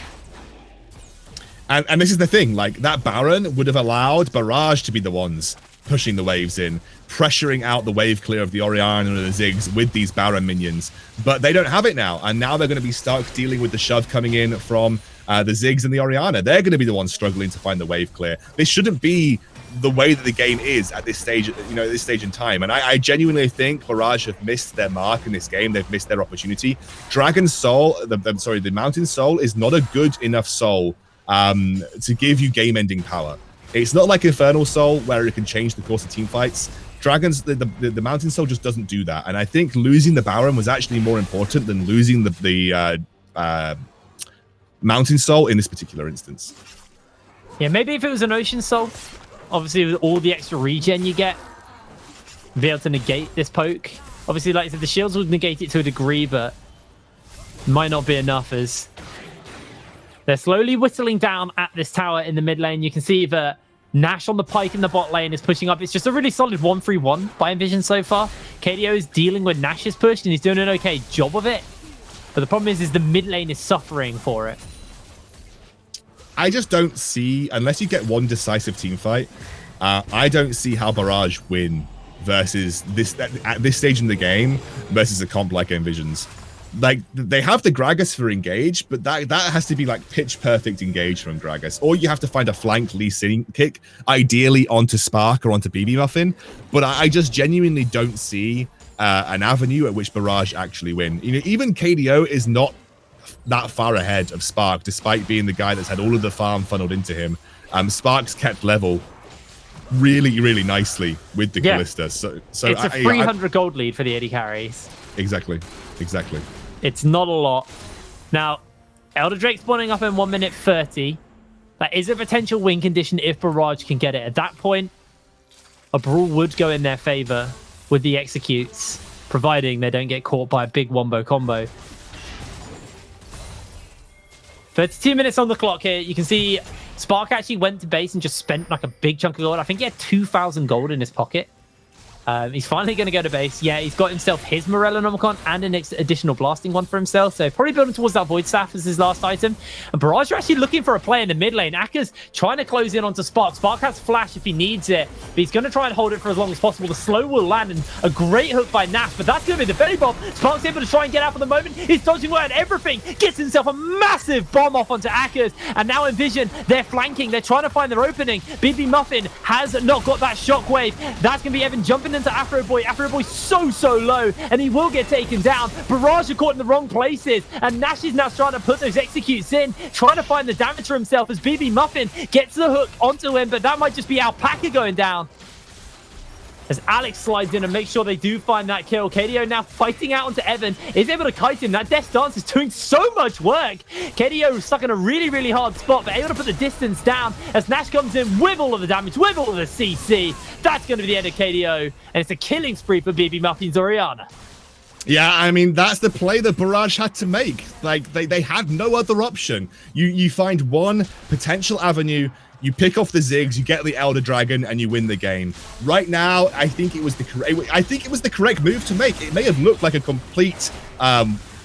And this is the thing, that Baron would have allowed Barrage to be the ones pushing the waves in, pressuring out the wave clear of the Oriana and the Ziggs with these Baron minions. But they don't have it now, and now they're going to be stuck dealing with the shove coming in from the Ziggs and the Oriana. They're going to be the ones struggling to find the wave clear. This shouldn't be the way that the game is at this stage, at this stage in time. And I genuinely think Barrage have missed their mark in this game. They've missed their opportunity. Dragon Soul, the Mountain Soul is not a good enough soul to give you game-ending power. It's not like Infernal Soul, where it can change the course of team fights. The Mountain Soul just doesn't do that. And I think losing the Baron was actually more important than losing the Mountain Soul in this particular instance. Yeah, maybe if it was an Ocean Soul, obviously with all the extra regen you get, be able to negate this poke. Obviously, like I said, the shields would negate it to a degree, but might not be enough, as they're slowly whittling down at this tower in the mid lane. You can see that Nash on the pike in the bot lane is pushing up. It's just a really solid 1-3-1 by Nvision so far. KDO is dealing with Nash's push, and he's doing an okay job of it. But the problem is the mid lane is suffering for it. I just don't see, unless you get one decisive team fight, I don't see how Barrage win versus at this stage in the game versus a comp like Nvision's. They have the Gragas for engage, but that has to be pitch perfect engage from Gragas, or you have to find a flank Lee Sin kick, ideally onto Spark or onto BB Muffin. But I just genuinely don't see an avenue at which Barrage actually win. Even KDO is not that far ahead of Spark, despite being the guy that's had all of the farm funneled into him. Spark's kept level really, really nicely with the Callista. So it's a 300 gold lead for the AD carries. Exactly. It's not a lot. Now, Elder Drake spawning up in 1 minute 30. That is a potential win condition if Barrage can get it. At that point, a brawl would go in their favor with the executes, providing they don't get caught by a big wombo combo. 32 minutes on the clock here. You can see Spark actually went to base and just spent a big chunk of gold. I think he had 2,000 gold in his pocket. He's finally going to go to base. Yeah, he's got himself his Morella Nomicon and an additional blasting one for himself. So probably building towards that Void Staff as his last item. And Barrage are actually looking for a play in the mid lane. Aka's trying to close in onto Spark. Spark has flash if he needs it, but he's going to try and hold it for as long as possible. The slow will land, and a great hook by Nash, but that's going to be the belly bomb. Spark's able to try and get out for the moment. He's dodging around everything. Gets himself a massive bomb off onto Aka's, and now Nvision, they're flanking. They're trying to find their opening. BB Muffin has not got that shockwave. That's going to be Evan jumping into Afro Boy. Afro Boy's so low, and he will get taken down. Barrage are caught in the wrong places, and Nash is now trying to put those executes in, trying to find the damage for himself as BB Muffin gets the hook onto him, but that might just be Alpaca going down. as Alex slides in and makes sure they do find that kill. KDO now fighting out onto Evan, is able to kite him. That Death Dance is doing so much work. KDO stuck in a really, really hard spot, but able to put the distance down as Nash comes in with all of the damage, with all of the CC. That's going to be the end of KDO, and it's a killing spree for BB Muffins Oriana. Yeah, I mean, that's the play that Barrage had to make. Like, they had no other option. You find one potential avenue, you pick off the Ziggs, you get the Elder Dragon, and you win the game. Right now, I think it was the correct move to make. It may have looked like a complete,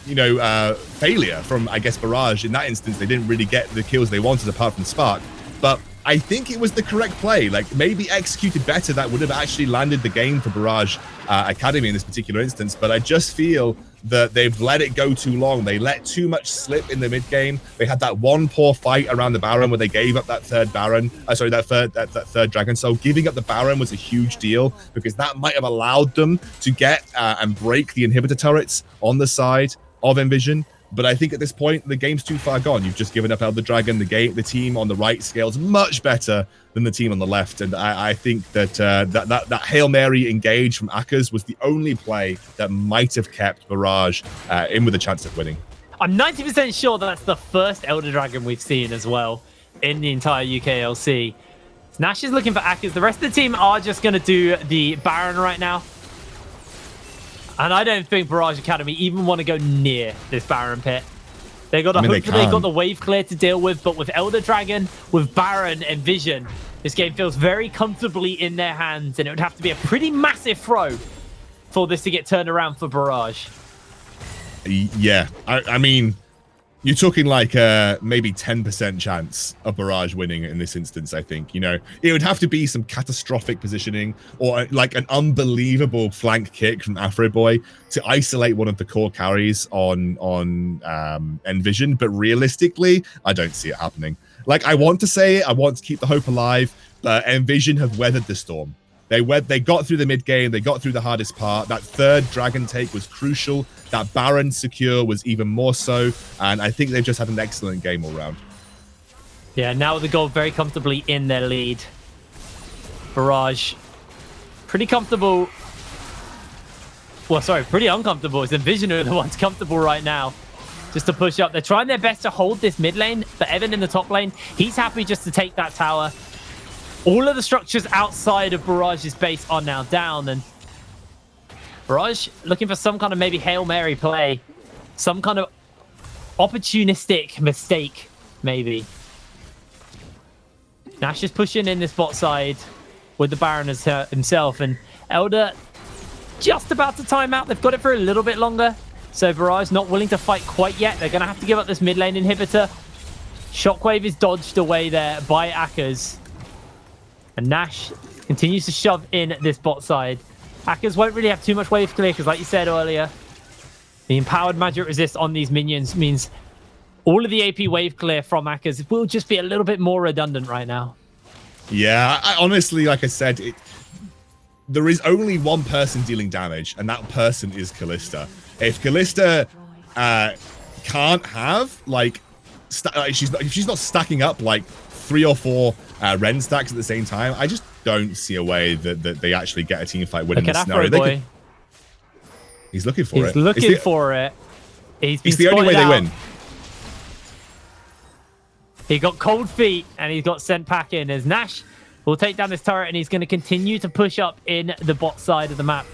failure from, I guess, Barrage. In that instance, they didn't really get the kills they wanted apart from Spark. But I think it was the correct play. Like, maybe executed better, that would have actually landed the game for Barrage Academy in this particular instance. But I just feel that they've let it go too long. They let too much slip in the mid game. They had that one poor fight around the Baron where they gave up that third Baron. That third Dragon. So giving up the Baron was a huge deal because that might have allowed them to get and break the inhibitor turrets on the side of Nvision. But I think at this point, the game's too far gone. You've just given up Elder Dragon. The team on the right scales much better than the team on the left. And I think that that Hail Mary engage from Akers was the only play that might have kept Barrage in with a chance of winning. I'm 90% sure that's the first Elder Dragon we've seen as well in the entire UKLC. Nash is looking for Akers. The rest of the team are just going to do the Baron right now. And I don't think Barrage Academy even want to go near this Baron pit. They got hopefully they got the wave clear to deal with, but with Elder Dragon, with Baron and Vision, this game feels very comfortably in their hands, and it would have to be a pretty massive throw for this to get turned around for Barrage. Yeah, I mean, you're talking like maybe 10% chance of Barrage winning in this instance, I think. You know, it would have to be some catastrophic positioning or like an unbelievable flank kick from Afroboy to isolate one of the core carries on Nvision. But realistically, I don't see it happening. Like, I want to say it, I want to keep the hope alive, but Nvision have weathered the storm. They got through the mid game. They got through the hardest part. That third Dragon take was crucial. That Baron secure was even more so. And I think they've just had an excellent game all round. Yeah, now the gold very comfortably in their lead. Barrage, pretty comfortable. Well, sorry, pretty uncomfortable. It's Nvision who are the ones comfortable right now. Just to push up. They're trying their best to hold this mid lane. But Evan in the top lane, he's happy just to take that tower. All of the structures outside of Barrage's base are now down, and Barrage looking for some kind of maybe Hail Mary play, some kind of opportunistic mistake, maybe. Nash is pushing in this bot side with the Baron as himself, and Elder just about to time out. They've got it for a little bit longer, so Barrage not willing to fight quite yet. They're going to have to give up this mid lane inhibitor. Shockwave is dodged away there by Akers. And Nash continues to shove in this bot side. Hackers won't really have too much wave clear because, like you said earlier, the empowered magic resist on these minions means all of the AP wave clear from Hackers will just be a little bit more redundant right now. Yeah, I honestly, like I said, there is only one person dealing damage, and that person is Kalista. If Kalista can't have, like, if she's not stacking up, like, 3 or 4 Ren stacks at the same time, I just don't see a way that they actually get a team fight win in this scenario. He's looking for it. He's looking for it. It's the only way they win. He got cold feet and he's got sent packing as Nash will take down this turret, and he's going to continue to push up in the bot side of the map.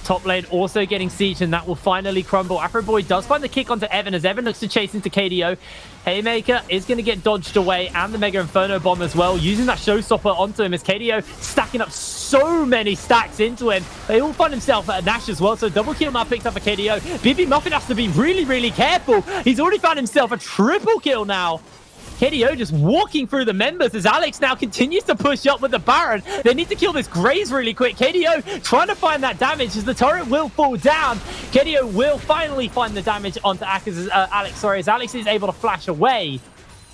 Top lane also getting sieged, and that will finally crumble. Afroboy does find the kick onto Evan as Evan looks to chase into KDO. Haymaker is going to get dodged away, and the Mega Inferno Bomb as well, using that Showstopper onto him as KDO stacking up so many stacks into him. They all find himself at Nash as well, so double kill now picked up for KDO. BB Muffin has to be really, really careful. He's already found himself a triple kill now. KDO just walking through the members as Alex now continues to push up with the Baron. They need to kill this Graze really quick. KDO trying to find that damage as the turret will fall down. KDO will finally find the damage onto Alex, as Alex is able to flash away.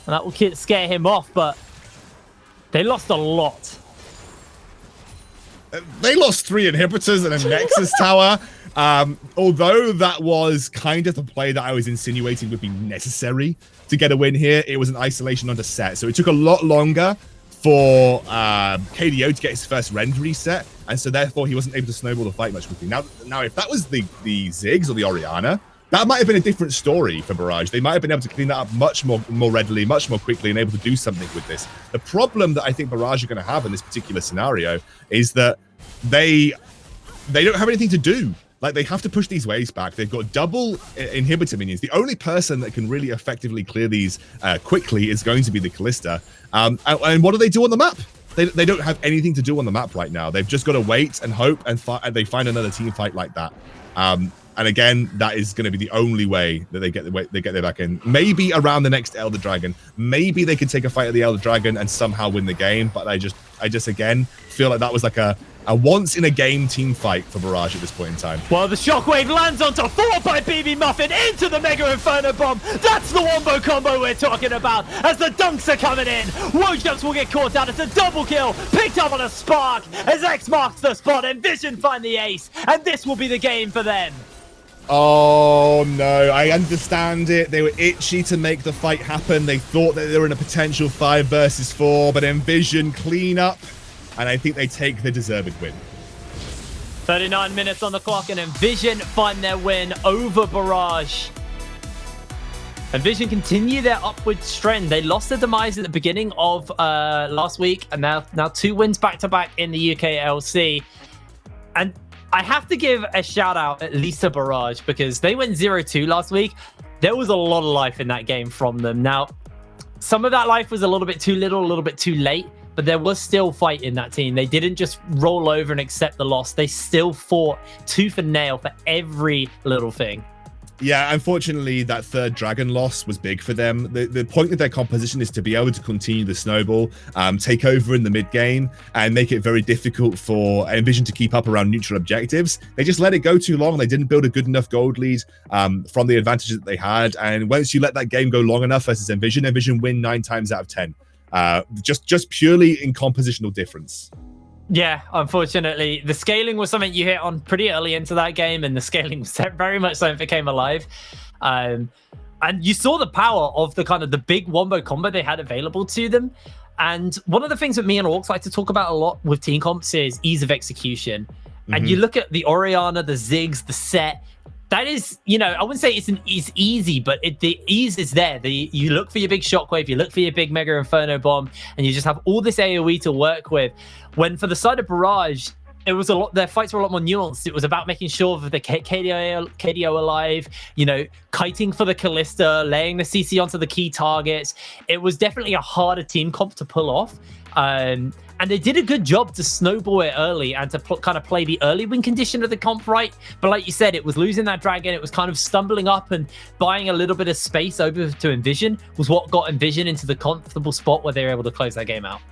And that will scare him off, but they lost a lot. They lost 3 inhibitors and a Nexus tower. Although that was kind of the play that I was insinuating would be necessary to get a win here, it was an isolation under set. So it took a lot longer for KDO to get his first rend reset, and so therefore he wasn't able to snowball the fight much quickly. Now if that was the Ziggs or the Orianna, that might have been a different story for Barrage. They might have been able to clean that up much more readily, much more quickly, and able to do something with this. The problem that I think Barrage are going to have in this particular scenario is that they don't have anything to do. Like, they have to push these waves back. They've got double inhibitor minions. The only person that can really effectively clear these quickly is going to be the Kalista. And what do they do on the map? They don't have anything to do on the map right now. They've just got to wait and hope, and they find another team fight like that. And again, that is going to be the only way that they get their back in. Maybe around the next Elder Dragon. Maybe they could take a fight at the Elder Dragon and somehow win the game. But I just again feel like that was like a once in a game team fight for Barrage at this point in time. Well, the shockwave lands onto 4 by BB Muffin into the Mega Inferno Bomb. That's the wombo combo we're talking about as the dunks are coming in. Wojumps will get caught out. It's a double kill picked up on a spark as X marks the spot. Nvision find the ace, and this will be the game for them. Oh no, I understand it. They were itchy to make the fight happen. They thought that they were in a potential 5 versus 4, but Nvision clean up, and I think they take the deserved win. 39 minutes on the clock, and Nvision find their win over Barrage. Nvision continue their upward trend. They lost their demise at the beginning of last week, and now 2 wins back-to-back in the UKLC. And I have to give a shout out at least to Barrage, because they went 0-2 last week. There was a lot of life in that game from them. Now, some of that life was a little bit too little, a little bit too late, but there was still fight in that team. They didn't just roll over and accept the loss. They still fought tooth and nail for every little thing. Yeah, unfortunately, that 3rd dragon loss was big for them. The point of their composition is to be able to continue the snowball, take over in the mid game, and make it very difficult for Nvision to keep up around neutral objectives. They just let it go too long. They didn't build a good enough gold lead from the advantages that they had. And once you let that game go long enough versus Nvision win 9 times out of 10. Just purely in compositional difference. Yeah, unfortunately, the scaling was something you hit on pretty early into that game, and the scaling was very much something that came alive. And you saw the power of the big wombo combo they had available to them. And one of the things that me and Orcs like to talk about a lot with team comps is ease of execution. Mm-hmm. And you look at the Orianna, the Ziggs, the set. That is, I wouldn't say it's easy, but the ease is there. You look for your big shockwave, you look for your big Mega Inferno Bomb, and you just have all this AoE to work with. When for the side of Barrage, it was their fights were a lot more nuanced. It was about making sure that the KDO alive, kiting for the Kalista, laying the CC onto the key targets. It was definitely a harder team comp to pull off. And they did a good job to snowball it early and to kind of play the early win condition of the comp right. But like you said, it was losing that dragon. It was kind of stumbling up and buying a little bit of space over to Nvision was what got Nvision into the comfortable spot where they were able to close that game out.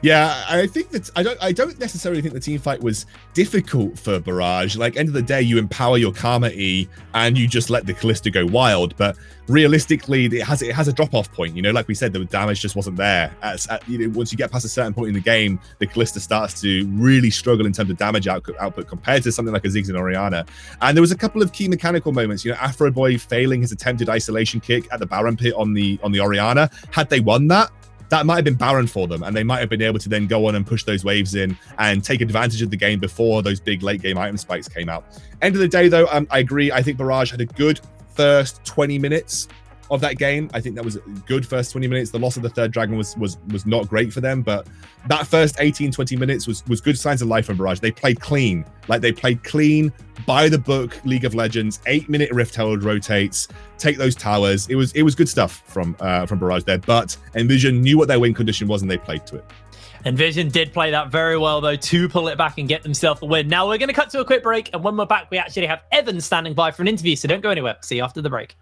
Yeah, I think that I don't necessarily think the team fight was difficult for Barrage. Like, end of the day, you empower your Karma E and you just let the Kalista go wild. But realistically, it has a drop-off point. Like we said, the damage just wasn't there. Once you get past a certain point in the game, the Kalista starts to really struggle in terms of damage output compared to something like a Ziggs and Orianna. And there was a couple of key mechanical moments. Afro Boy failing his attempted isolation kick at the Baron pit on the Orianna. Had they won that might have been barren for them, and they might have been able to then go on and push those waves in and take advantage of the game before those big late game item spikes came out. End of the day, though, I agree. I think Barrage had a good first 20 minutes of that game. I think that was a good first 20 minutes. The loss of the 3rd dragon was not great for them, but that first 18-20 minutes was good signs of life from Barrage. They played clean. They played clean, by the book League of Legends, 8-minute Rift Herald rotates, take those towers. It was good stuff from Barrage there, but Nvision knew what their win condition was and they played to it. Nvision did play that very well, though, to pull it back and get themselves the win. Now we're going to cut to a quick break, and when we're back, we actually have Evan standing by for an interview, so don't go anywhere. See you after the break.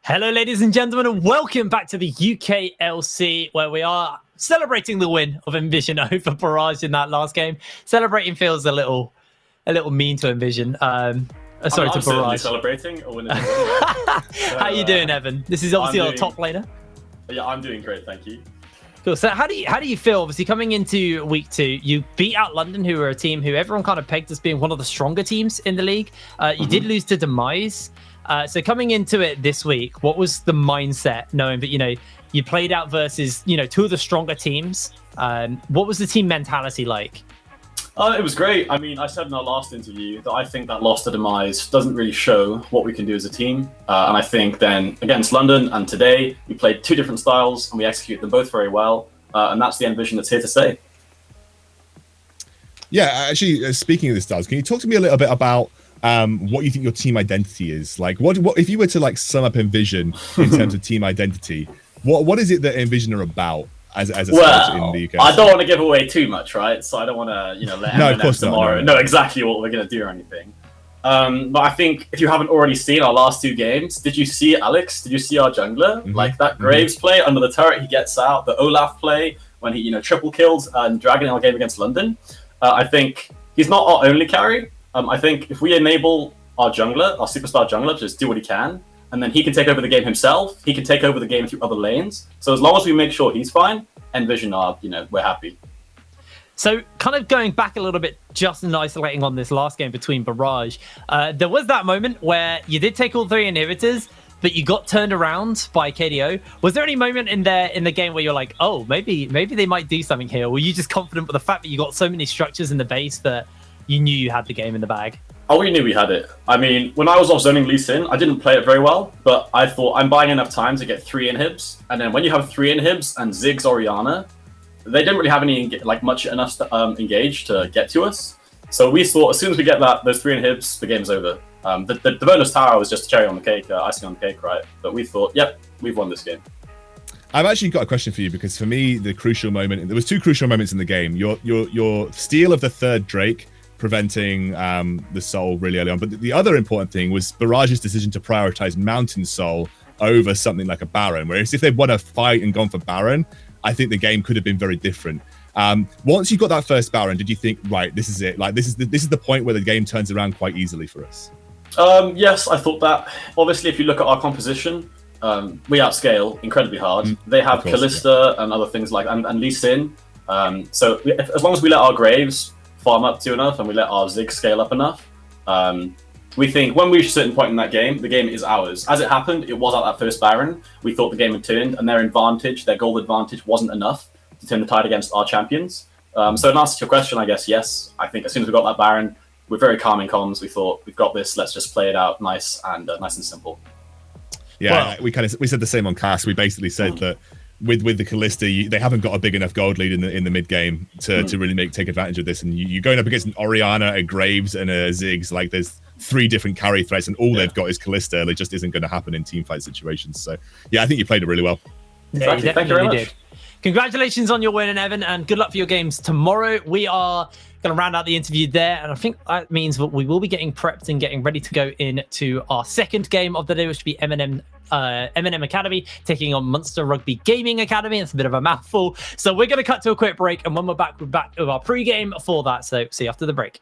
Hello, ladies and gentlemen, and welcome back to the UKLC, where we are celebrating the win of Nvision over Barrage in that last game. Celebrating feels a little mean to Nvision. Sorry, to Barrage. Celebrating a win. How you doing, Evan? This is obviously our top laner. Yeah, I'm doing great, thank you. Cool. So how do you feel? Obviously, coming into week 2, you beat out London, who are a team who everyone kind of pegged as being one of the stronger teams in the league. You did lose to Demise. So coming into it this week, what was the mindset, knowing that you played out versus two of the stronger teams? What was the team mentality like? It was great. I mean, I said in our last interview that I think that loss to Demise doesn't really show what we can do as a team. And I think then against London and today, we played 2 different styles and we executed them both very well. And that's the Nvision that's here to stay. Yeah, actually, speaking of the styles, can you talk to me a little bit about what you think your team identity is? Like, what if you were to sum up Nvision in terms of team identity? What is it that Nvision are about as a squad in the UK? I don't want to give away too much, right? So I don't want to let everyone tomorrow know exactly what we're going to do or anything. But I think if you haven't already seen our last 2 games, did you see Alex? Did you see our jungler? Like that Graves play under the turret, he gets out. The Olaf play when he triple killed and Dragon in our game against London. I think he's not our only carry. I think if we enable our jungler, our superstar jungler, to just do what he can, and then he can take over the game himself, he can take over the game through other lanes. So as long as we make sure he's fine, Nvision are, we're happy. So kind of going back a little bit, just in isolating on this last game between Barrage, there was that moment where you did take all 3 inhibitors, but you got turned around by KDO. Was there any moment in the game where you're like, oh, maybe they might do something here? Or were you just confident with the fact that you got so many structures in the base that you knew you had the game in the bag? Oh, we knew we had it. I mean, when I was off zoning Lee Sin, I didn't play it very well, but I thought I'm buying enough time to get 3 inhibs. And then when you have 3 inhibs and Ziggs Orianna, they didn't really have any much enough to engage to get to us. So we thought as soon as we get those 3 inhibs, the game's over. The bonus tower was just cherry on the cake, icing on the cake, right? But we thought, yep, we've won this game. I've actually got a question for you, because for me, the crucial moment, there was 2 crucial moments in the game. Your steal of the 3rd Drake, preventing the Soul really early on. But the other important thing was Barrage's decision to prioritize Mountain Soul over something like a Baron. Whereas if they'd won a fight and gone for Baron, I think the game could have been very different. Once you got that first Baron, did you think, right, this is it? Like this is the point where the game turns around quite easily for us? Yes, I thought that. Obviously, if you look at our composition, we outscale incredibly hard. They have Kalista and other things like and Lee Sin. So as long as we let our Graves farm up to enough and we let our Ziggs scale up enough, we think when we reach a certain point in that game, the game is ours. As it happened, it was at that first Baron. We thought the game had turned, and their advantage, their gold advantage, wasn't enough to turn the tide against our champions. So in answer to your question, I guess, yes. I think as soon as we got that Baron, we're very calm in comms. We thought, we've got this, let's just play it out nice and simple. Yeah, we said the same on Cass. We basically said that with the Kalista, they haven't got a big enough gold lead in the mid game to really take advantage of this. And you're going up against an Orianna, a Graves, and a Ziggs. Like there's 3 different carry threats, and all they've got is Kalista. It just isn't going to happen in team fight situations. So yeah, I think you played it really well. Yeah, you definitely did. Congratulations on your win, Evan, and good luck for your games tomorrow. We are going to round out the interview there, and I think that means that we will be getting prepped and getting ready to go into our second game of the day, which will be M&M Academy taking on Munster Rugby Gaming Academy. It's a bit of a mouthful, so we're going to cut to a quick break, and when we're back with our pre-game for that. So see you after the break.